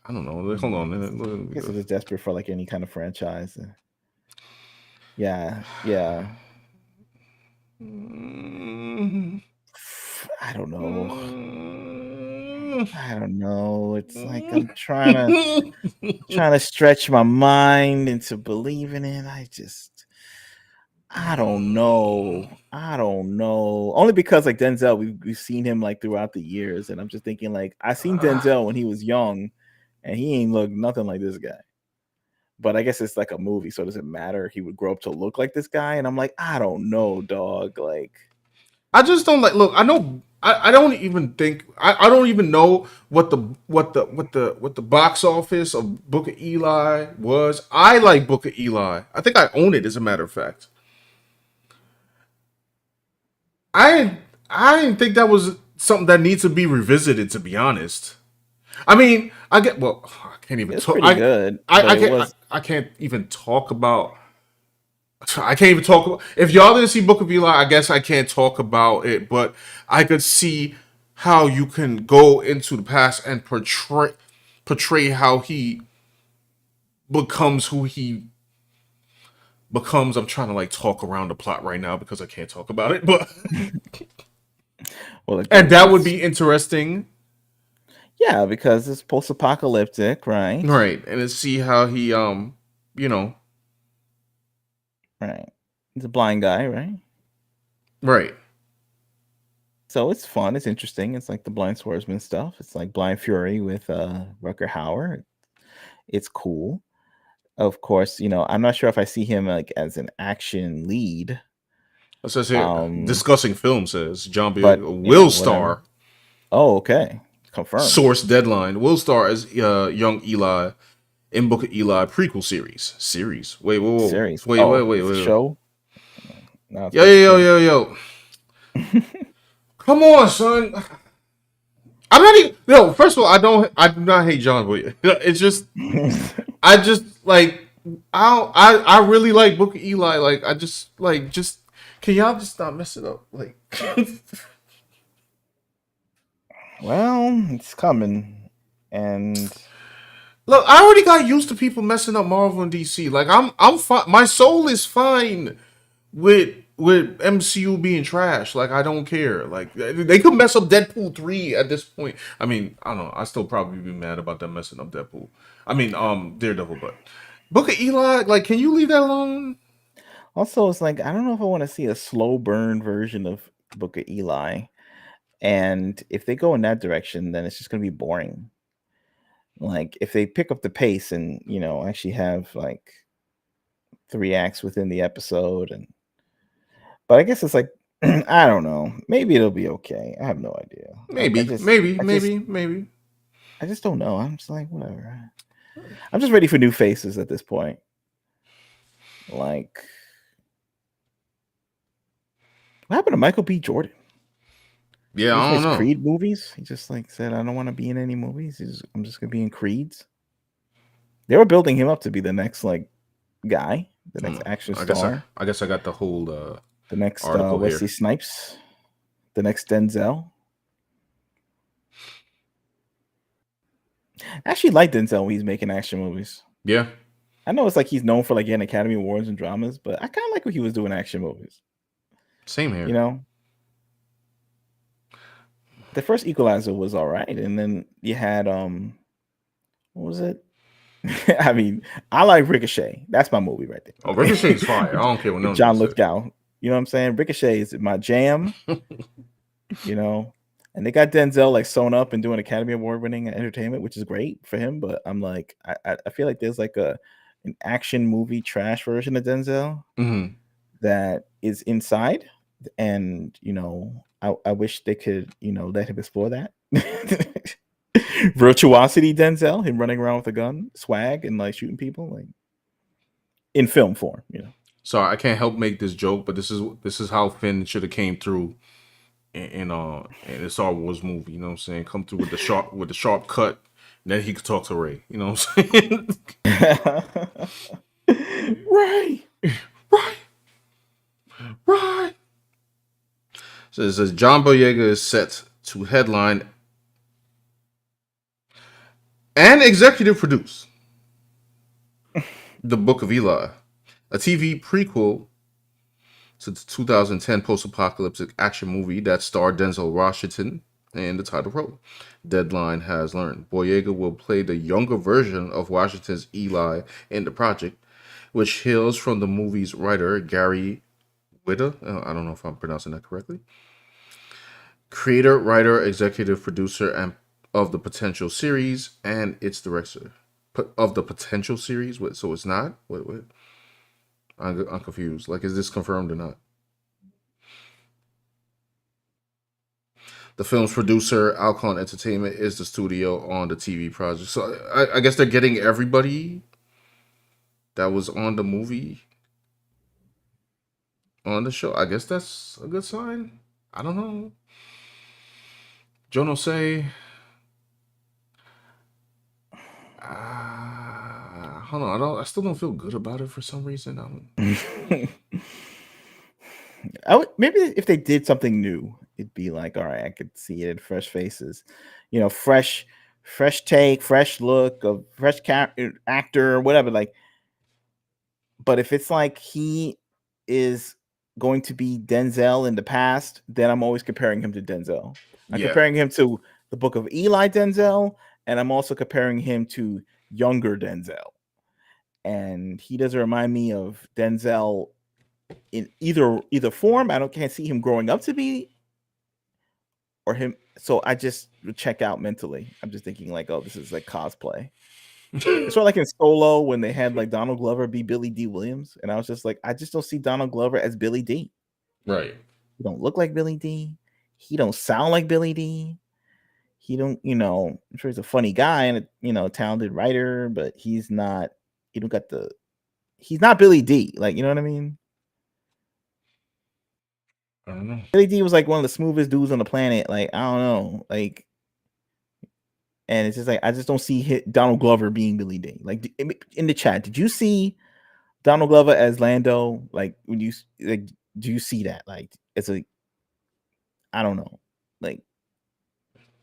I don't know. Hold on. I guess they're just desperate for like any kind of franchise. Yeah, yeah. I don't know. I don't know. It's like I'm trying to stretch my mind into believing it. I don't know. I don't know. Only because like Denzel, we've seen him like throughout the years, and I'm just thinking like I seen Denzel when he was young, and he ain't look nothing like this guy. But I guess it's like a movie, so does it matter? He would grow up to look like this guy, and I'm like, I don't know, dog. Like, I just don't like. Look, I know. I don't even think. I don't even know what the box office of Book of Eli was. I like Book of Eli. I think I own it, as a matter of fact. I didn't think that was something that needs to be revisited. To be honest, I mean, I get. Well, I can't even it's talk. pretty good. I But it can't. was I can't even talk about. I can't even talk about. If y'all didn't see Book of Eli, I guess I can't talk about it. But I could see how you can go into the past and portray how he becomes who he becomes. I'm trying to like talk around the plot right now because I can't talk about it. But well, and that would be interesting. Yeah, because it's post-apocalyptic, right? Right. And to see how he you know. Right. He's a blind guy, right? Right. So it's fun. It's interesting. It's like the Blind Swordsman stuff. It's like Blind Fury with Rucker Hauer. It's cool. Of course, I'm not sure if I see him like as an action lead. It says here, discussing film says John B. But, will star. Oh, okay. Confirmed. Source deadline. Will star as young Eli in Book of Eli prequel series. Wait, whoa. Series. Wait. Show? No, Yo. Come on, son. I'm not even. No, first of all, I do not hate John Boyega. It's just, I just like, I really like Book of Eli. Like, I just can y'all just stop messing up? Like, well, it's coming, and look, I already got used to people messing up Marvel and DC. Like, I'm fine. My soul is fine with MCU being trash. Like, I don't care. Like, they could mess up Deadpool 3 at this point. I mean, I don't know. I still probably be mad about them messing up Deadpool. I mean, Daredevil, but Book of Eli, like, can you leave that alone? Also, it's like I don't know if I want to see a slow burn version of Book of Eli. And if they go in that direction, then it's just going to be boring. Like if they pick up the pace and, actually have like 3 acts within the episode, but I guess it's like I don't know. Maybe it'll be okay. I have no idea. Maybe. I just don't know. I'm just like whatever. I'm just ready for new faces at this point. Like, what happened to Michael B. Jordan? Yeah, I don't know. Creed movies. He just like said, "I don't want to be in any movies. I'm just gonna be in Creeds." They were building him up to be the next like guy, the next action star. I guess I got the whole the next Wesley Snipes, the next Denzel. I actually like Denzel when he's making action movies. Yeah, I know it's like he's known for like getting Academy Awards and dramas, but I kind of like when he was doing action movies. Same here. The first Equalizer was all right, and then you had what was it? I mean, I like Ricochet. That's my movie right there. Oh, Ricochet's fire. I don't care what no John Lithgow. You know what I'm saying? Ricochet is my jam. And they got Denzel like sewn up and doing Academy Award winning entertainment, which is great for him. But I'm like, I feel like there's like an action movie trash version of Denzel that is inside, and I wish they could, let him explore that. Virtuosity Denzel, him running around with a gun, swag, and like shooting people, like in film form, Sorry, I can't help make this joke, but this is how Finn should have came through in a Star Wars movie. You know what I'm saying? Come through with the sharp cut, and then he could talk to Rey. You know what I'm saying? Right. So it says John Boyega is set to headline and executive produce The Book of Eli, a TV prequel to the 2010 post-apocalyptic action movie that starred Denzel Washington in the title role. Deadline has learned Boyega will play the younger version of Washington's Eli in the project, which hails from the movie's writer Gary Whitta. I don't know if I'm pronouncing that correctly. Creator, writer, executive producer, and of the potential series, and its director of the potential series. So it's not. What? I'm confused. Like, is this confirmed or not? The film's producer, Alcon Entertainment, is the studio on the TV project. So I guess they're getting everybody that was on the movie on the show. I guess that's a good sign. I don't know. Jono say, hold on. I still don't feel good about it for some reason. Maybe if they did something new, it'd be like, all right, I could see it, fresh faces, fresh take, fresh look, of fresh actor, whatever. Like, but if it's like he is going to be Denzel in the past, then I'm always comparing him to Denzel. I'm comparing him to the Book of Eli Denzel, and I'm also comparing him to younger Denzel. And he doesn't remind me of Denzel in either form. Can't see him growing up to be or him. So I just check out mentally. I'm just thinking like, oh, this is like cosplay. It's sort of like in Solo when they had like Donald Glover be Billy D. Williams, and I was just like, I just don't see Donald Glover as Billy D. Right. He don't look like Billy D. He don't sound like Billy D. He don't, I'm sure he's a funny guy and a talented writer, but he's not. He don't got he's not Billy D. Like, you know what I mean? I don't know. Billy D was like one of the smoothest dudes on the planet. Like, I don't know, like. And it's just like, I just don't see Donald Glover being Billy D. Like, in the chat, did you see Donald Glover as Lando? Like, when you like, do you see that? Like, it's I don't know. Like,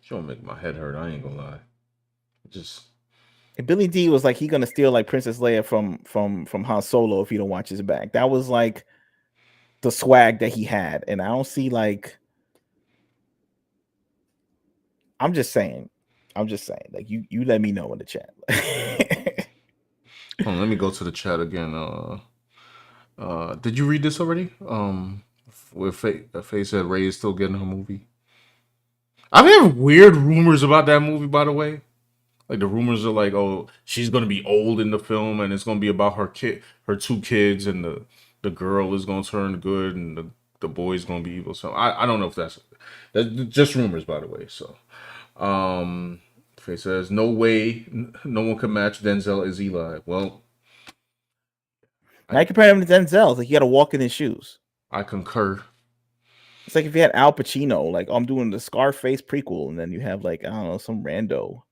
she don't make my head hurt. I ain't gonna lie. Just if Billy D was like, he gonna steal like Princess Leia from Han Solo if he don't watch his back. That was like the swag that he had, and I don't see like. I'm just saying. Like, you let me know in the chat. Hold on, let me go to the chat again. Did you read this already? Where Faye said Ray is still getting her movie. I've heard weird rumors about that movie, by the way. Like, the rumors are like, oh, she's gonna be old in the film, and it's gonna be about her two kids, and the girl is gonna turn good, and the boy's gonna be evil. So I don't know if that's just rumors, by the way. So, Faye says, no way, no one can match Denzel as Eli. Well, I compare him to Denzel. It's like you got to walk in his shoes. I concur. It's like if you had Al Pacino, like, I'm doing the Scarface prequel, and then you have like, I don't know, some rando.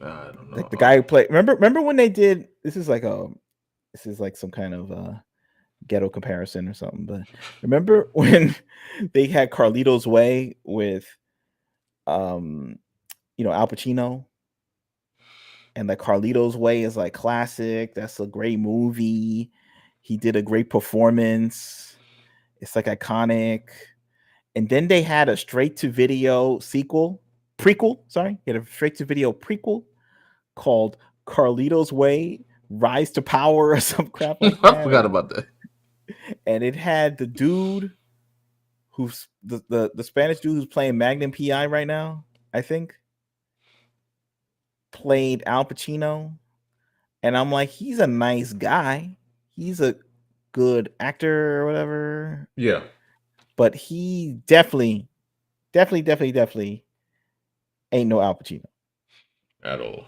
I don't know. Like the guy who played. Remember when they did? This is like some kind of ghetto comparison or something. But remember when they had Carlito's Way with, Al Pacino, and like Carlito's Way is like classic. That's a great movie. He did a great performance. It's like iconic. And then they had a straight-to-video prequel. Sorry, he had a straight-to-video prequel called Carlito's Way: Rise to Power or some crap like that. I forgot about that. And it had the dude who's the Spanish dude who's playing Magnum PI right now, I think, played Al Pacino. And I'm like, he's a nice guy. He's a good actor or whatever. Yeah. But he definitely ain't no Al Pacino. At all.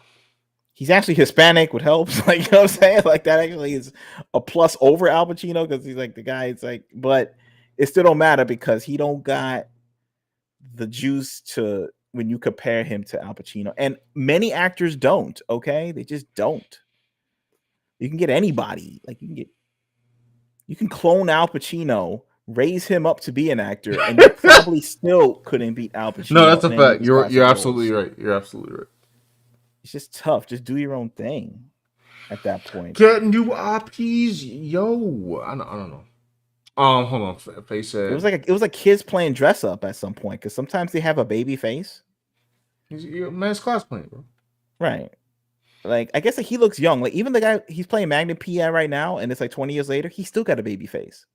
He's actually Hispanic, which helps. Like, you know what I'm saying? Like, that actually is a plus over Al Pacino, because he's like the guy. It's like, but it still don't matter because he don't got the juice to when you compare him to Al Pacino. And many actors don't, okay? They just don't. You can get anybody. Like, you can clone Al Pacino, raise him up to be an actor, and you probably still couldn't beat Al Pacino. No, that's a in any of fact. his You're classic absolutely roles. right. You're absolutely right. It's just tough. Just do your own thing at that point. Get new IPs, yo. I don't know. Hold on. Face said It was like kids playing dress up at some point, because sometimes they have a baby face. he's a man's cosplaying, bro. Right. Like, I guess like he looks young. Like, even the guy he's playing Magnum PI right now, and it's like 20 years later, he still got a baby face.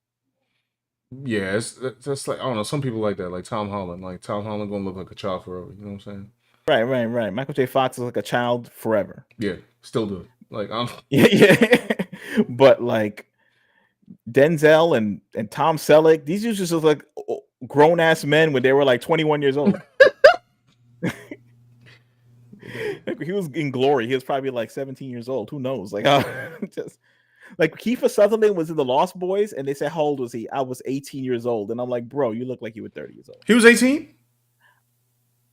Yeah, it's like I don't know. Some people like that, like Tom Holland. Like Tom Holland gonna look like a child forever. You know what I'm saying? Right. Michael J. Fox is like a child forever. Yeah, still do it. Like I'm. Yeah. But like Denzel and Tom Selleck, these used to just look like grown ass men when they were like 21 years old. Like, he was in Glory. He was probably like 17 years old. Who knows? Like, just like Kiefer Sutherland was in The Lost Boys, and they said, "How old was he?" I was 18 years old, and I'm like, "Bro, you look like you were 30 years old." He was 18.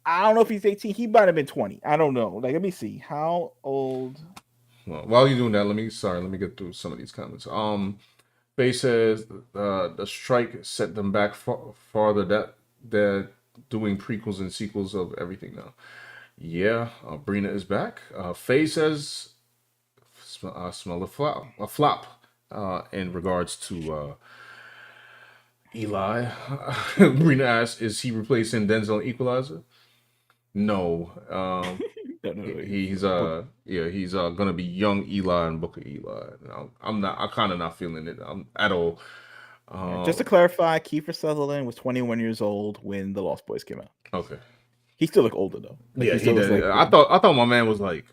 I don't know if he's 18. He might have been 20. I don't know. Like, let me see. How old? Well, while you're doing that, let me get through some of these comments. Faye says the strike set them back farther. That they're doing prequels and sequels of everything now. Yeah, Brina is back. Faye says, smell a flop in regards to Eli. Brina asks, is he replacing Denzel in Equalizer? No. He's gonna be young Eli and Book of Eli. I'm kind of not feeling it at all. Just to clarify, Kiefer Sutherland was 21 years old when The Lost Boys came out. Okay. He still looked older though. Like, yeah, he did. Like, I thought my man was like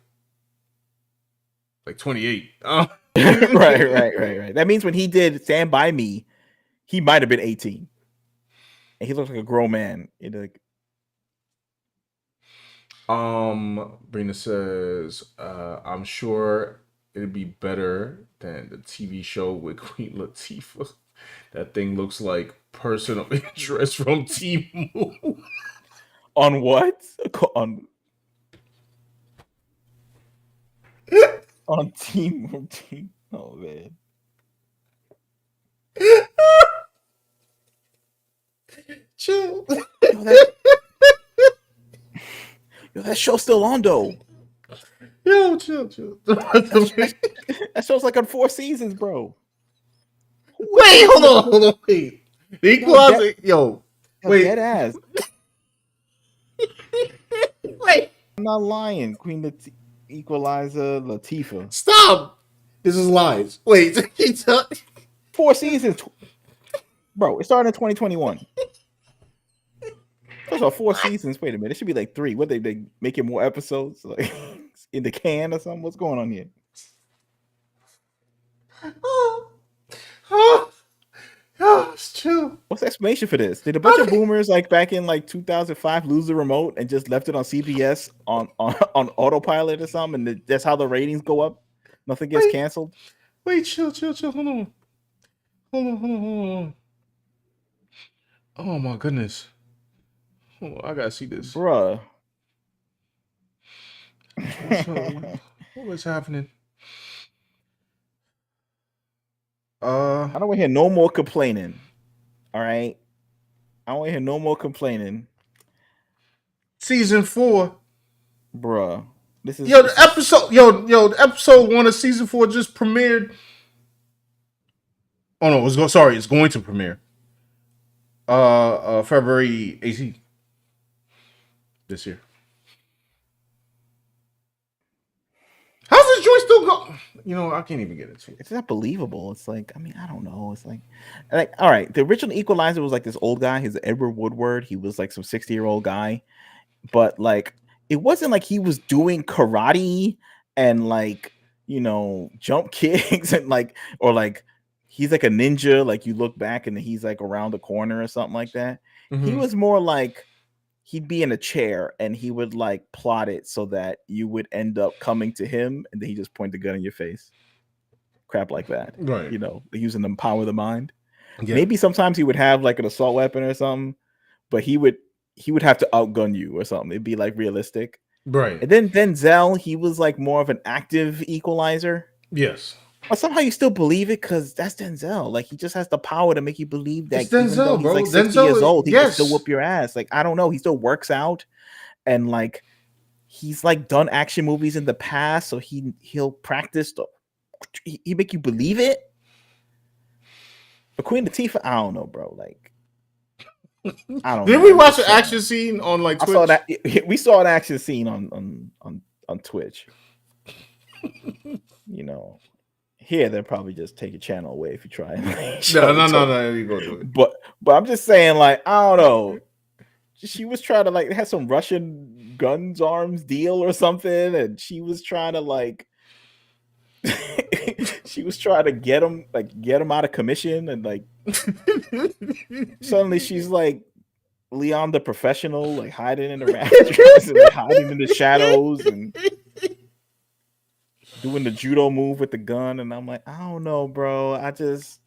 28. Right. That means when he did Stand By Me, he might have been 18. And he looked like a grown man. Brina says, I'm sure it'd be better than the TV show with Queen Latifah. That thing looks like Person of Interest from Timu. On what? On team. Oh man. Chill. That show's still on though. Yo, chill. That show's like on 4 seasons, bro. Wait, hold on. Wait. The Equalizer, wait. Dead ass. Wait. I'm not lying. Queen Equalizer Latifah. Stop. This is lies. Wait. 4 seasons. Bro, it started in 2021. First of all, 4 seasons. Wait a minute. It should be like 3. What they making more episodes? Like in the can or something? What's going on here? It's true. What's the explanation for this? Did a bunch of boomers like back in like 2005 lose the remote and just left it on CBS on autopilot or something? And that's how the ratings go up? Nothing gets canceled? Wait, chill. Hold on. Oh my goodness. Oh, I gotta see this. Bruh. What was happening? I don't want to hear no more complaining. All right. I don't want to hear no more complaining. Season 4. Bruh. The episode 1 of season 4 just premiered. Oh no, it's going to premiere. February 18th. This year. How's this joint still going? I can't even get into it. It's not believable. It's like, I mean, I don't know. It's like, all right. The original Equalizer was like this old guy. He's Edward Woodward. He was like some 60-year-old guy. But like, it wasn't like he was doing karate and like, jump kicks and like, or like, he's like a ninja. Like you look back and he's like around the corner or something like that. Mm-hmm. He was more like, he'd be in a chair and he would like plot it so that you would end up coming to him and then he just point the gun in your face. Crap like that. Right. Using the power of the mind. Yeah. Maybe sometimes he would have like an assault weapon or something, but he would have to outgun you or something. It'd be like realistic. Right. And then Denzel, he was like more of an active equalizer. Yes. But somehow you still believe it because that's Denzel. Like he just has the power to make you believe It's that even though Denzel, he's bro. like 60 years Denzel, old, he can still yes. whoop your ass. Like I don't know, he still works out and like he's like done action movies in the past, so he'll practice. He make you believe it. But Queen Latifah, I don't know, bro. Like I don't Did know. we I'm watch just an saying. action scene on like I Twitch? saw that we saw an action scene on Twitch. You know, here they'll probably just take your channel away if you try. No. You go do it. But I'm just saying, like I don't know. She was trying to like have some Russian guns arms deal or something, and she was trying to like she was trying to get him out of commission, and like suddenly she's like Leon the professional, like hiding in the rafters and like hiding in the shadows and doing the judo move with the gun, and I'm like, I don't know, bro. I just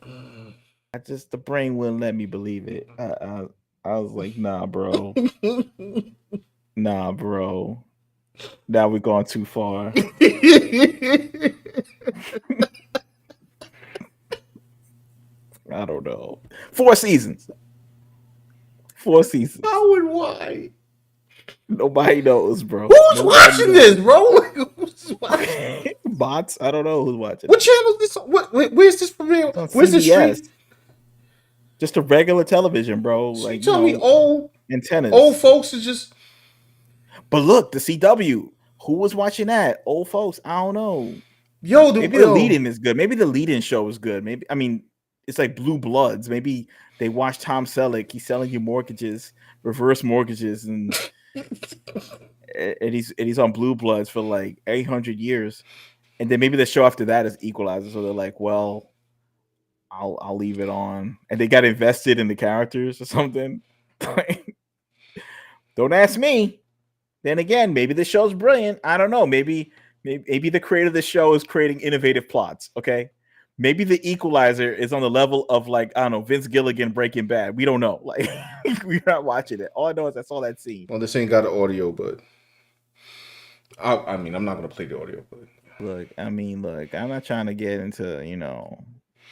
the brain wouldn't let me believe it. I was like, nah, bro. Nah, bro. Now we're going too far. I don't know. 4 seasons. 4 seasons. How and why? Nobody knows, bro. Who's watching this, bro? Who's watching? Bots? I don't know who's watching. What channel is this? Where's this premiere? Where's this stream? Just a regular television, bro. So like you tell me old antennas. Old folks is just. But look, the CW. Who was watching that? Old folks. I don't know. Maybe the lead-in is good. Maybe the lead-in show is good. Maybe it's like Blue Bloods. Maybe they watch Tom Selleck. He's selling you mortgages, reverse mortgages, and he's on Blue Bloods for like 800 years. And then maybe the show after that is Equalizer. So they're like, well, I'll leave it on. And they got invested in the characters or something. Don't ask me. Then again, maybe the show's brilliant. I don't know. Maybe the creator of the show is creating innovative plots. Okay. Maybe the Equalizer is on the level of like, I don't know, Vince Gilligan Breaking Bad. We don't know. Like we're not watching it. All I know is I saw that scene. Well, this ain't got the audio, but I mean, I'm not gonna play the audio, but look, I'm not trying to get into,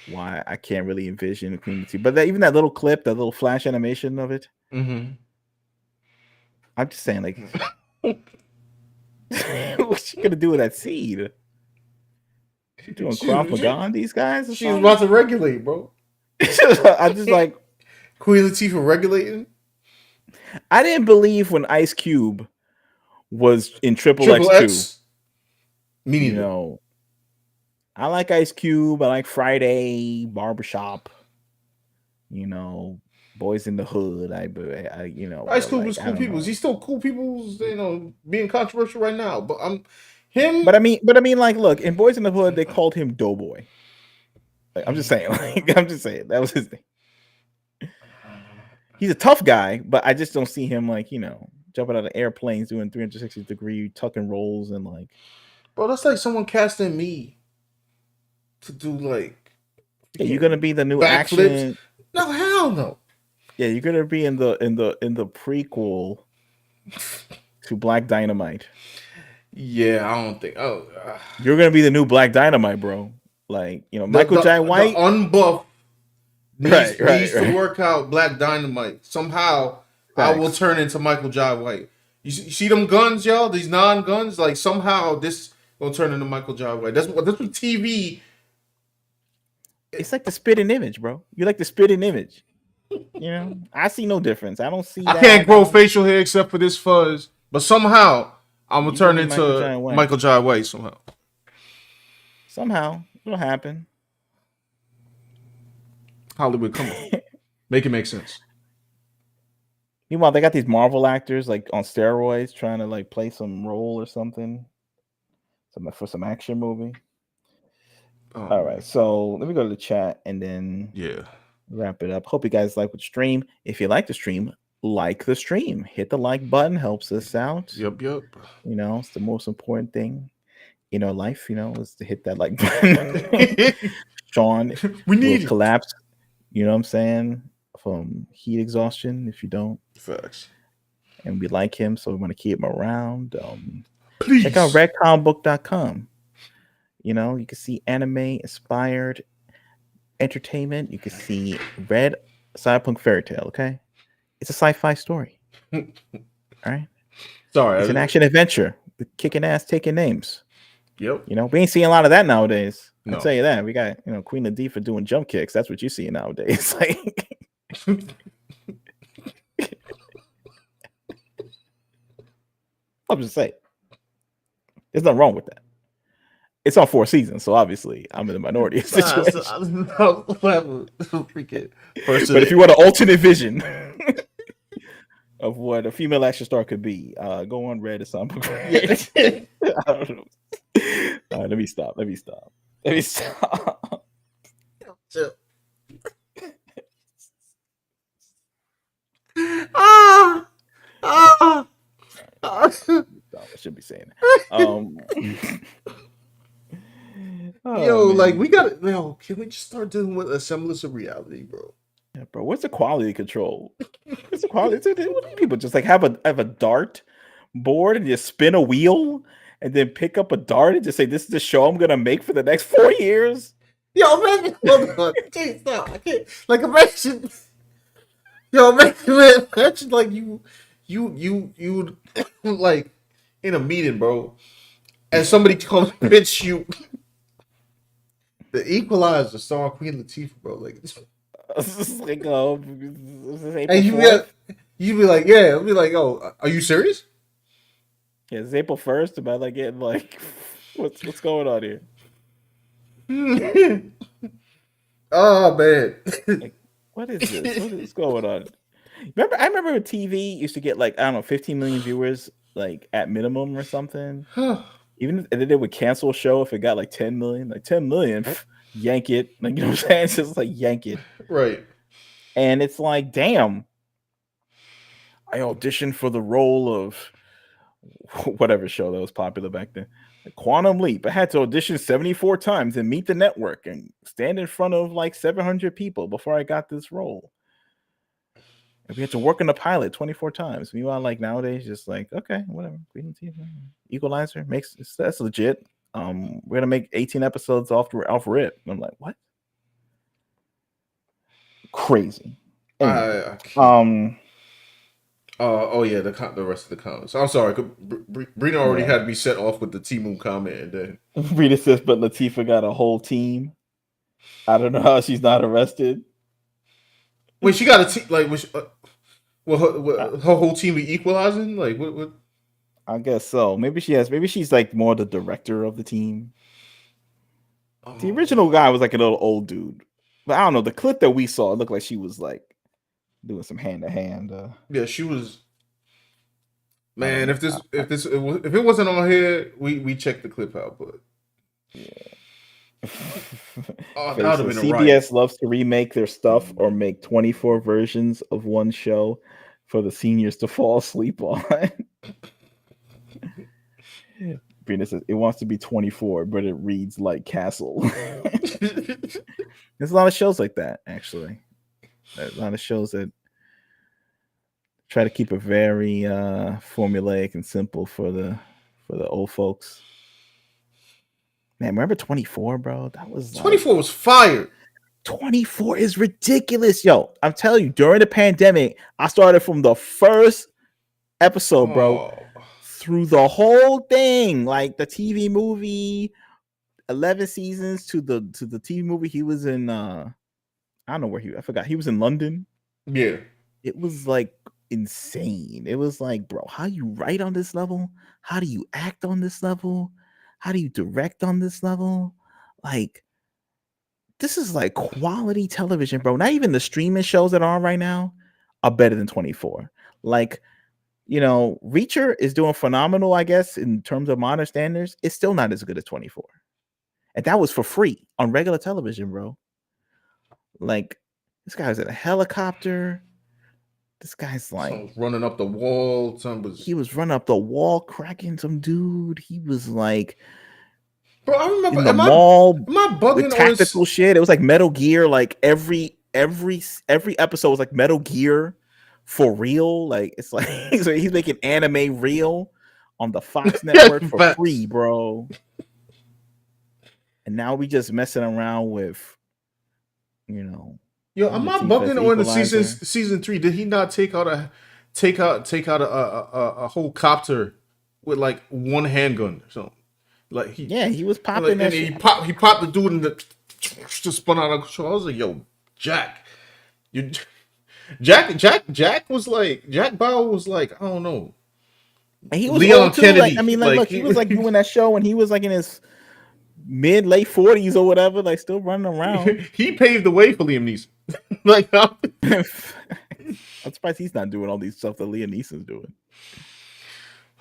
why I can't really envision the community. But even that little clip, that little flash animation of it. Mm-hmm. I'm just saying, like, what's she gonna do with that seed? She doing Krav Maga on these guys? She was about to regulate, bro. I'm just like Queen Latifah regulating. I didn't believe when Ice Cube was in Triple X2. Me neither. I like Ice Cube. I like Friday, Barbershop. Boys in the Hood. Ice Cube was cool people. He's still cool people. Being controversial right now. But him. But I mean, like, look, in Boys in the Hood, they called him Doughboy. Like, I'm just saying. That was his name. He's a tough guy, but I just don't see him jumping out of airplanes doing 360-degree tuck and rolls and like. Bro, that's like someone casting me to do like. Yeah, you're gonna be the new action. Flips. No, hell no. Yeah, you're gonna be in the prequel to Black Dynamite. Yeah, I don't think. You're gonna be the new Black Dynamite, bro. Like Michael Jai White, the unbuff needs to work out Black Dynamite somehow. Facts. I will turn into Michael Jai White. You see them guns, y'all? These non-guns, like somehow this will turn into Michael Jai White. That's what TV. It's like the spitting image, bro. You like the spitting image. I see no difference. I don't see. I can't grow facial hair except for this fuzz, but somehow I'm gonna turn into Michael Jai White somehow. Somehow it'll happen. Hollywood, come on, make it make sense. Meanwhile, they got these Marvel actors like on steroids trying to like play some role or something, for some action movie. All right, so let me go to the chat and then wrap it up. Hope you guys like the stream. If you like the stream, like the stream. Hit the like button, helps us out. Yep. It's the most important thing in our life. Is to hit that like button. Sean, we need collapse. You know what I'm saying? From heat exhaustion. If you don't, facts. And we like him, so we want to keep him around. Please check out redcombook.com. You know, you can see anime inspired entertainment. You can see Red Cyberpunk Fairytale. Okay, it's a sci-fi story. All right, Sorry. it's an action adventure with kicking ass, taking names. Yep. You know, we ain't seeing a lot of that nowadays. No. I'll tell you that. We got, Queen Latifah doing jump kicks. That's what you see nowadays. Like, I'm just saying. There's nothing wrong with that. It's on 4 seasons, so obviously I'm in the minority situation. But if you want an alternate vision of what a female action star could be, go on Red or something. I don't know. All right, let me stop. I should be saying that. Like we got it. Can we just start dealing with a semblance of reality, bro? Yeah, bro. What's the quality control? What's the quality? What do people just like have a dart board and just spin a wheel and then pick up a dart and just say, "This is the show I'm gonna make for the next 4 years"? Yo, man, hold on. Jeez, stop. I can't. Like, imagine. Yo, imagine like you like in a meeting, bro, and somebody comes and pitch you the Equalizer star Queen Latifah, bro. Like, it's like, and you be like, yeah, I'll be like, oh, are you serious? Yeah, it's April 1st. Am I like getting like, what's going on here? Oh man, like, what is this? What is going on? I remember when TV used to get like, I don't know, 15 million viewers like at minimum or something. Even and then they would cancel a show if it got like 10 million. Like 10 million, yank it. Like, you know what I'm saying? It's just like yank it. Right. And it's like, damn. I auditioned for the role of whatever show that was popular back then. Like Quantum Leap. I had to audition 74 times and meet the network and stand in front of like 700 people before I got this role. And we had to work in the pilot 24 times. Meanwhile, like nowadays, just like, okay, whatever. Equalizer that's legit. We're gonna make 18 episodes off rip. And I'm like, what? Crazy. Anyway, oh yeah, the rest of the comments. I'm sorry, Brina already had me set off with the T-Moon comment, and then Brina says, but Latifah got a whole team. I don't know how she's not arrested. Wait, she got a team? Like, her whole team be equalizing? Like, what? I guess so. Maybe she's like more the director of the team. The original guy was like a little old dude, but I don't know. The clip that we saw, it looked like she was like doing some hand to hand. Yeah, she was. Man, if it wasn't on here, we checked the clip out, but yeah. That would have been CBS loves to remake their stuff or make 24 versions of one show for the seniors to fall asleep on. Brina says it wants to be 24, but it reads like Castle. There's a lot of shows like that, actually. There's a lot of shows that try to keep it very formulaic and simple for the old folks. Man, remember 24, bro? That was 24 was fire. 24 is ridiculous, yo. I'm telling you, during the pandemic, I started from the first episode, bro, through the whole thing, like the TV movie, 11 seasons to the TV movie. He was in I don't know where I forgot. He was in London. Yeah, it was like insane. It was like, bro, how you write on this level? How do you act on this level? How do you direct on this level? Like, this is like quality television, bro. Not even the streaming shows that are on right now are better than 24. Like, Reacher is doing phenomenal, I guess, in terms of modern standards. It's still not as good as 24. And that was for free on regular television, bro. Like, this guy was in a helicopter. This guy's like running up the wall. He was running up the wall, cracking some dude. He was like, bro, I remember in the mall. Am I bugging with tactical shit? It was like Metal Gear. Like every episode was like Metal Gear for real. Like it's like so he's making anime real on the Fox network for free, bro. and now we just messing around with, Yo, I'm not bugging on the season 3. Did he not take out a whole copter with like one handgun or something? Like he was popping like, that and shit. he popped the dude and just spun out of control. I was like, yo, Jack, Jack was like, Jack Bauer was like, I don't know. And he was Leon old too. Kennedy. Look, he was like doing that show when he was like in his late 40s or whatever, like still running around. He paved the way for Liam Neeson. Like, I'm surprised he's not doing all these stuff that Liam Neeson's doing.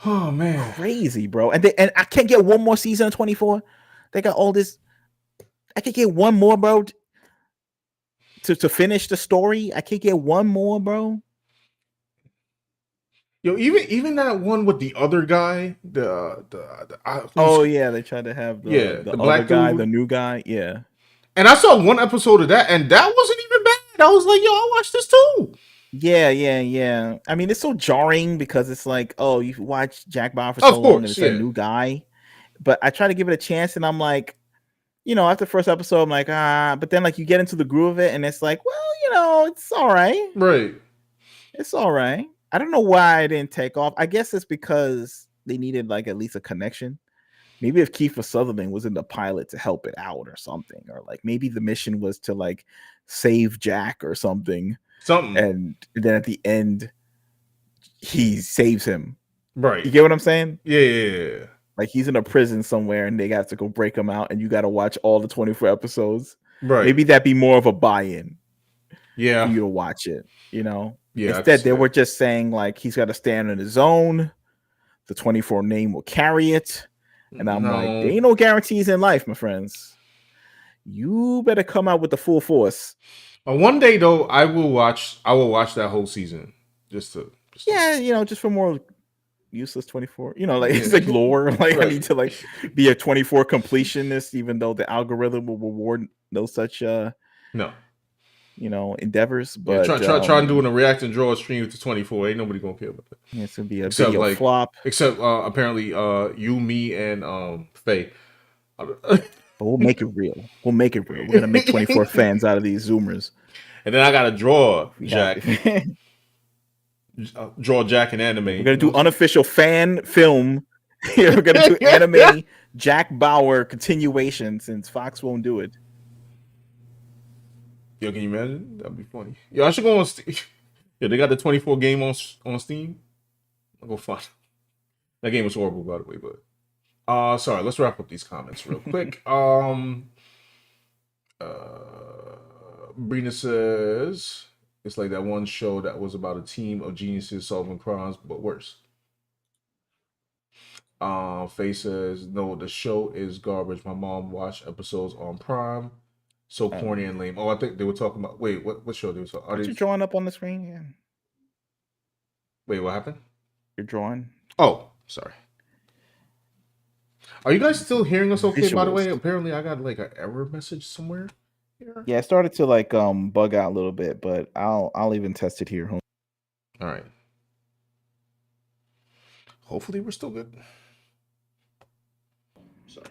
Oh man, crazy, bro! And I can't get one more season of 24. They got all this. I can't get one more, bro. To finish the story, I can't get one more, bro. Yo, even that one with the other guy, yeah, they tried to have the black other guy, dude. the new guy, yeah. And I saw one episode of that, and that wasn't even bad. I was like, yo, I watched this too. Yeah. I mean, it's so jarring because it's like, oh, you watch Jack Bauer for so long, and it's that new guy. But I try to give it a chance, and I'm like, after the first episode, I'm like, but then like you get into the groove of it, and it's like, well, it's all right. Right. It's all right. I don't know why I didn't take off. I guess it's because they needed like at least a connection. Maybe if Kiefer Sutherland was in the pilot to help it out or something, or like maybe the mission was to like save Jack or something. And then at the end, he saves him. Right. You get what I'm saying? Yeah. Like he's in a prison somewhere and they got to go break him out, and you got to watch all the 24 episodes. Right. Maybe that'd be more of a buy-in. Yeah. For you to watch it, Yeah. Instead, they were just saying like he's got to stand on his own. The 24 name will carry it. And I'm like, there ain't no guarantees in life, my friends. You better come out with the full force. One day though, I will watch that whole season just for more useless 24. It's like lore. Like I need to like be a 24 completionist, even though the algorithm will reward no such endeavors. But try doing a react and draw stream to 24. Ain't nobody gonna care about that. Yeah, it's gonna be a video flop. Except apparently you, me, and Faye. But we'll make it real. We're gonna make 24 fans out of these Zoomers. And then I gotta draw Jack. Draw Jack in anime. We're gonna do unofficial fan film. We're gonna do anime Jack Bauer continuation since Fox won't do it. Yo, can you imagine? That'd be funny. Yo, I should go on Steam. Yeah, they got the 24 game on Steam. I'll go find. That game was horrible, by the way, but sorry, let's wrap up these comments real quick. Brina says it's like that one show that was about a team of geniuses solving crimes, but worse. Faye says, no, the show is garbage. My mom watched episodes on Prime. So corny and lame. Oh, I think they were talking about. Wait, what show they were talking? Are you drawing up on the screen? Yeah. Wait, what happened? You're drawing. Oh, sorry. Are you guys still hearing us okay? Visuals. By the way, apparently I got like an error message somewhere here. Yeah, it started to like bug out a little bit, but I'll even test it here. All right. Hopefully we're still good. Sorry.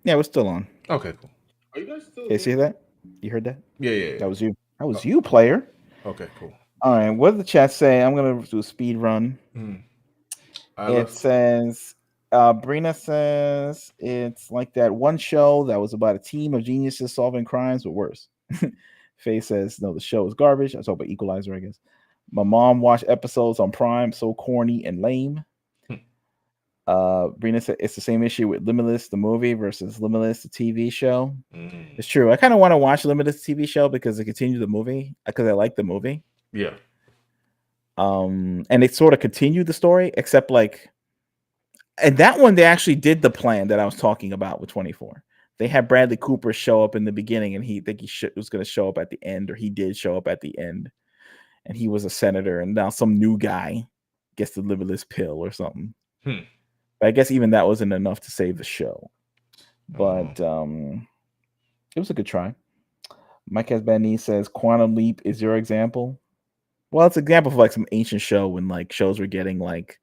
Yeah, we're still on. Okay, cool. Are you guys still? Okay, see that? You heard that? Yeah. That was you. That was you, player. Okay, cool. All right. What did the chat say? I'm gonna do a speed run. It says, Brina says it's like that one show that was about a team of geniuses solving crimes, but worse. Faye says, no, the show is garbage. I was talking about Equalizer, I guess. My mom watched episodes on Prime, so corny and lame. Brina said it's the same issue with Limitless, the movie, versus Limitless, the TV show. It's true. I kind of want to watch Limitless TV show because they continue the movie, because I like the movie. Yeah. And they sort of continue the story, except like, and that one they actually did the plan that I was talking about with 24. They had Bradley Cooper show up in the beginning, and he was going to show up at the end, or he did show up at the end, and he was a senator, and now some new guy gets the Limitless pill or something. I guess even that wasn't enough to save the show, but it was a good try. Mike Hasbani says Quantum Leap is your example. Well, it's an example of like some ancient show when like shows were getting like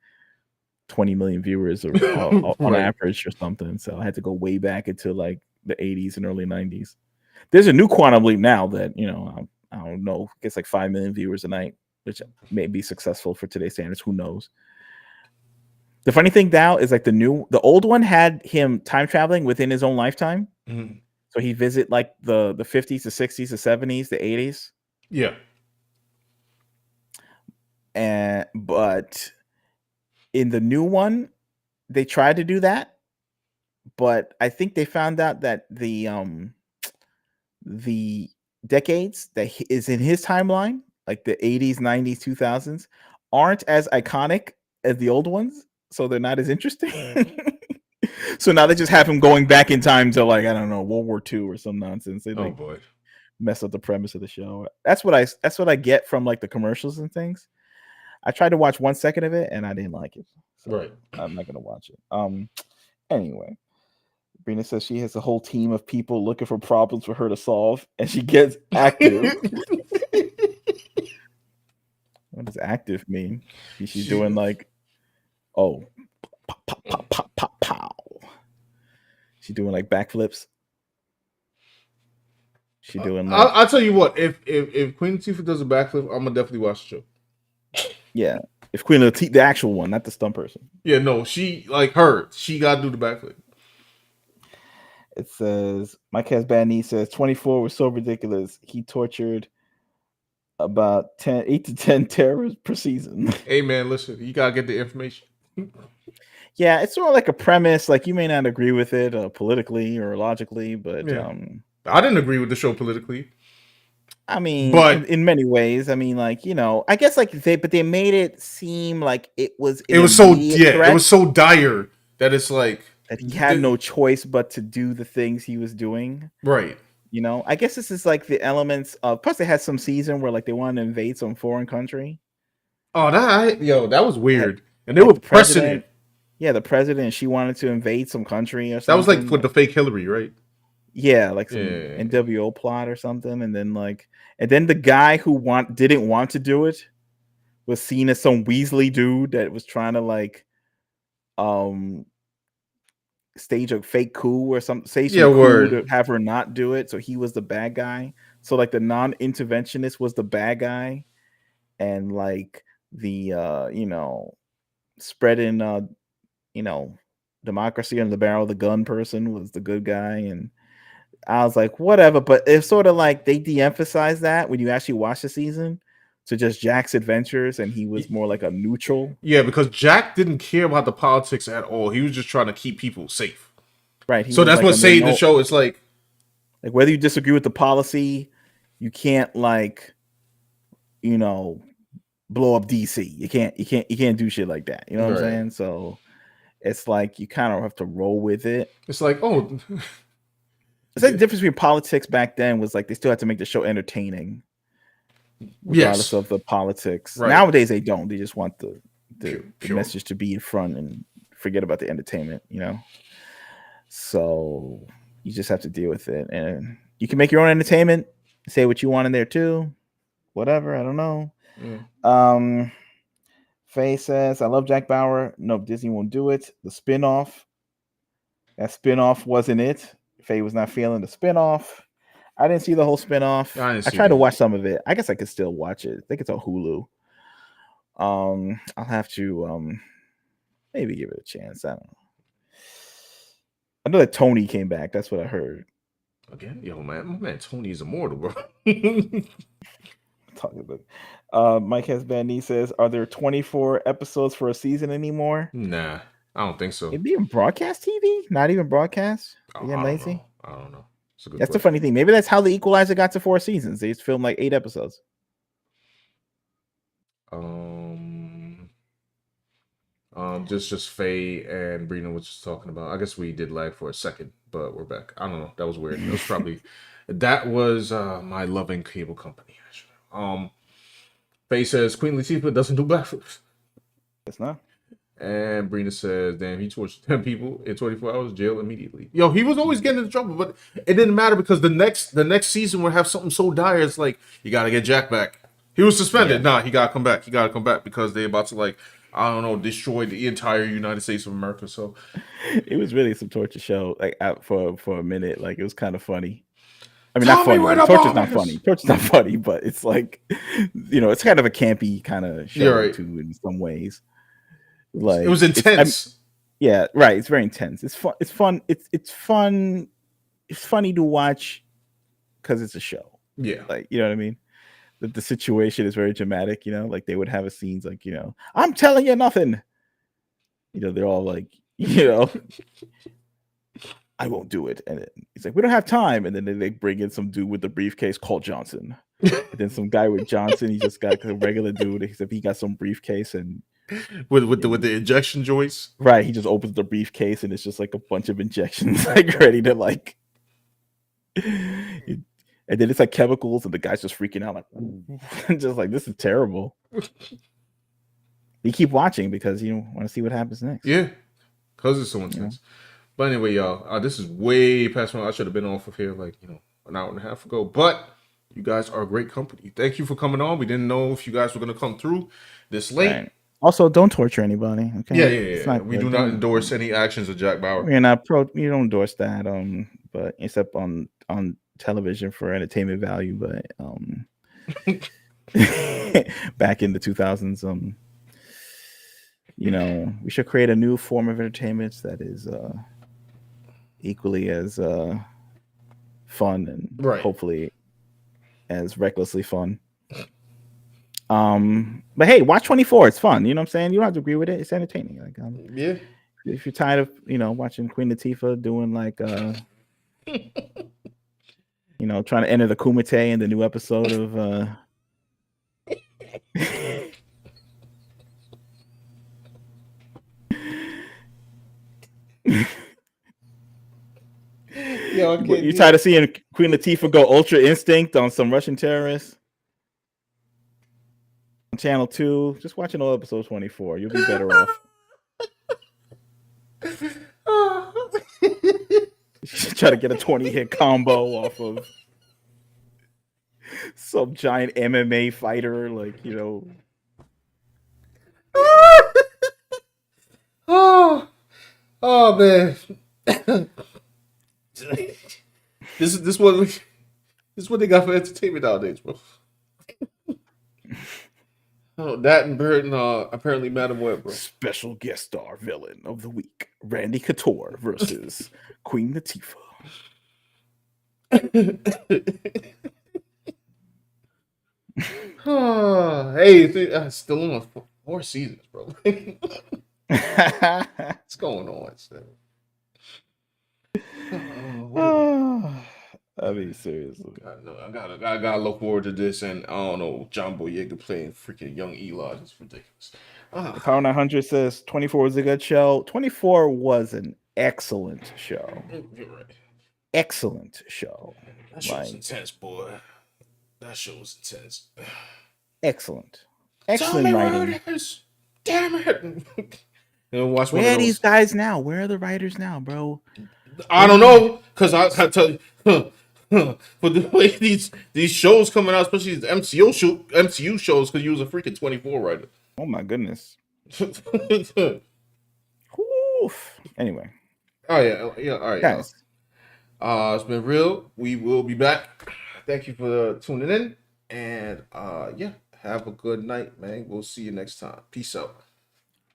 20 million viewers or on Right. average or something. So I had to go way back into like the 80s and early 90s. There's a new Quantum Leap now that I don't know, gets like 5 million viewers a night, which may be successful for today's standards. Who knows? The funny thing now is like the old one had him time traveling within his own lifetime. Mhm. So he visit like the 50s, the 60s, the 70s, the 80s. Yeah. But in the new one, they tried to do that, but I think they found out that the decades that is in his timeline, like the 80s, 90s, 2000s, aren't as iconic as the old ones, so they're not as interesting. So now they just have him going back in time to like, I don't know, World War II or some nonsense. They like boy. mess up the premise of the show. That's what I get from like the commercials and things. I tried to watch 1 second of it and I didn't like it. So Right. I'm not gonna watch it. Anyway. Brina says she has a whole team of people looking for problems for her to solve, and she gets active. What does active mean? She's doing like, oh, pop, pop, pop, pop, pop, pow. She's doing like backflips. She doing like, I'll tell you what. If Queen Latifah does a backflip, I'm gonna definitely watch the show. yeah. If Queen Latifah, the actual one, not the stunt person. Yeah, no, she gotta do the backflip. It says Mike has bad knees. Says 24 was so ridiculous. He tortured about 8 to 10 terrorists per season. Hey man, listen, you gotta get the information. Yeah, it's sort of like a premise. Like you may not agree with it politically or logically, but Yeah. I didn't agree with the show politically. I mean, but in many ways, I mean, like I guess like they made it seem like it was it was so dire that it's like that he had no choice but to do the things he was doing. Right. I guess this is like the elements of. Plus, they had some season where like they wanted to invade some foreign country. Oh, that was weird, and they were pressing it. Yeah, the president. She wanted to invade some country or something. That was like with the fake Hillary, right? Yeah, like some NWO plot or something, and then the guy who didn't want to do it was seen as some Weasley dude that was trying to like stage a fake coup or some coup to have her not do it. So he was the bad guy. So like the non-interventionist was the bad guy, and like the spreading democracy under the barrel of the gun person was the good guy. And I was like, whatever. But it's sort of like they de-emphasize that when you actually watch the season to just Jack's adventures, and he was more like a neutral. Yeah, because Jack didn't care about the politics at all. He was just trying to keep people safe. Right. So that's what saved the show. It's like whether you disagree with the policy, you can't like, blow up DC. You can't do shit like that. You know what I'm saying? So it's like you kind of have to roll with it. It's like, oh, it's like the difference between politics back then was like they still had to make the show entertaining, regardless of the politics. Right. Nowadays they don't. They just want the message to be in front and forget about the entertainment. So you just have to deal with it, and you can make your own entertainment. Say what you want in there too. Whatever. I don't know. Yeah. Faye says, I love Jack Bauer. Nope, Disney won't do it. The spinoff. That spinoff wasn't it. Faye was not feeling the spinoff. I didn't see the whole spinoff. I tried to watch some of it. I guess I could still watch it. I think it's on Hulu. I'll have to maybe give it a chance. I don't know. I know that Tony came back. That's what I heard. Again, yo, man, my man Tony's immortal, bro. Talking about Mike has bad knee says, are there 24 episodes for a season anymore? Nah, I don't think so. It'd be in broadcast TV, not even broadcast. Again, lazy. I don't know. That's the funny thing. Maybe that's how the Equalizer got to 4 seasons. They just filmed like 8 episodes. Just Faye and Brina was just talking about. I guess we did lag for a second, but we're back. I don't know. That was weird. It was probably that was my loving cable company. Actually, Faye says Queen Latifah doesn't do backflips. It's not. And Brina says, damn, he tortured 10 people in 24 hours, jail immediately. Yo, he was always getting into trouble, but it didn't matter because the next season would have something so dire. It's like, you got to get Jack back. He was suspended. Yeah. Nah, he got to come back. He got to come back because they about to like, I don't know, destroyed the entire United States of America. So It was really some torture show, like out for a minute. Like it was kind of funny. I mean, not tell me where funny. the Torture's bomb not is. funny. Torture's not funny, but it's like, it's kind of a campy kind of show You're right. too in some ways. It was Like intense. yeah, right. It's very intense. It's fun. It's fun. It's fun. It's funny to watch because it's a show. Yeah. Like, you know what I mean? The situation is very dramatic. Like they would have a scenes like, I'm telling you nothing. They're all like, I won't do it. And he's like, we don't have time. And then they bring in some dude with the briefcase called Johnson. And then some guy with Johnson, he just got a regular dude, except he got some briefcase and with the injection joints. Right. He just opens the briefcase and it's just like a bunch of injections, like ready to like. And then it's like chemicals, and the guy's just freaking out, like, just like, this is terrible. You keep watching because you want to see what happens next. Yeah, because it's so intense. But anyway, y'all, this is way past when I should have been off of here, like, an hour and a half ago. But you guys are a great company. Thank you for coming on. We didn't know if you guys were going to come through this late. Right. Also, don't torture anybody. Okay. Yeah. We do not endorse any actions of Jack Bauer. We're not you don't endorse that. But except on television for entertainment value. But back in the 2000s, we should create a new form of entertainment that is equally as fun and hopefully as recklessly fun. But hey, watch 24. It's fun. You know what I'm saying? You don't have to agree with it. It's entertaining. Like, yeah. If you're tired of watching Queen Latifah doing like trying to enter the Kumite in the new episode of you tired of seeing Queen Latifah go Ultra Instinct on some Russian terrorists on Channel 2? Just watch an old episode 24. You'll be better off. Try to get a 20-hit combo off of some giant MMA fighter, like, Oh man. This is what they got for entertainment nowadays, bro. Oh, that and Burton, apparently Madam Web, bro. Special guest star villain of the week, Randy Couture versus Queen Latifah. Hey, still on 4 seasons, bro. What's going on? I mean, seriously. I gotta look forward to this, and I don't know, John Boyega playing freaking young Eli. It's ridiculous. Power 900 says 24 was a good show. 24 was an excellent show. You're right. Excellent show. That show was intense, boy. That show was intense. Excellent. Excellent writing. Damn it. Where are these guys now? Where are the writers now, bro? I don't know, because I tell you, for the way these shows coming out, especially these MCU shows, because you was a freaking 24 writer. Oh my goodness. Anyway. Oh yeah. All right, guys. It's been real. We will be back. Thank you for tuning in, and have a good night, man. We'll see you next time. Peace out.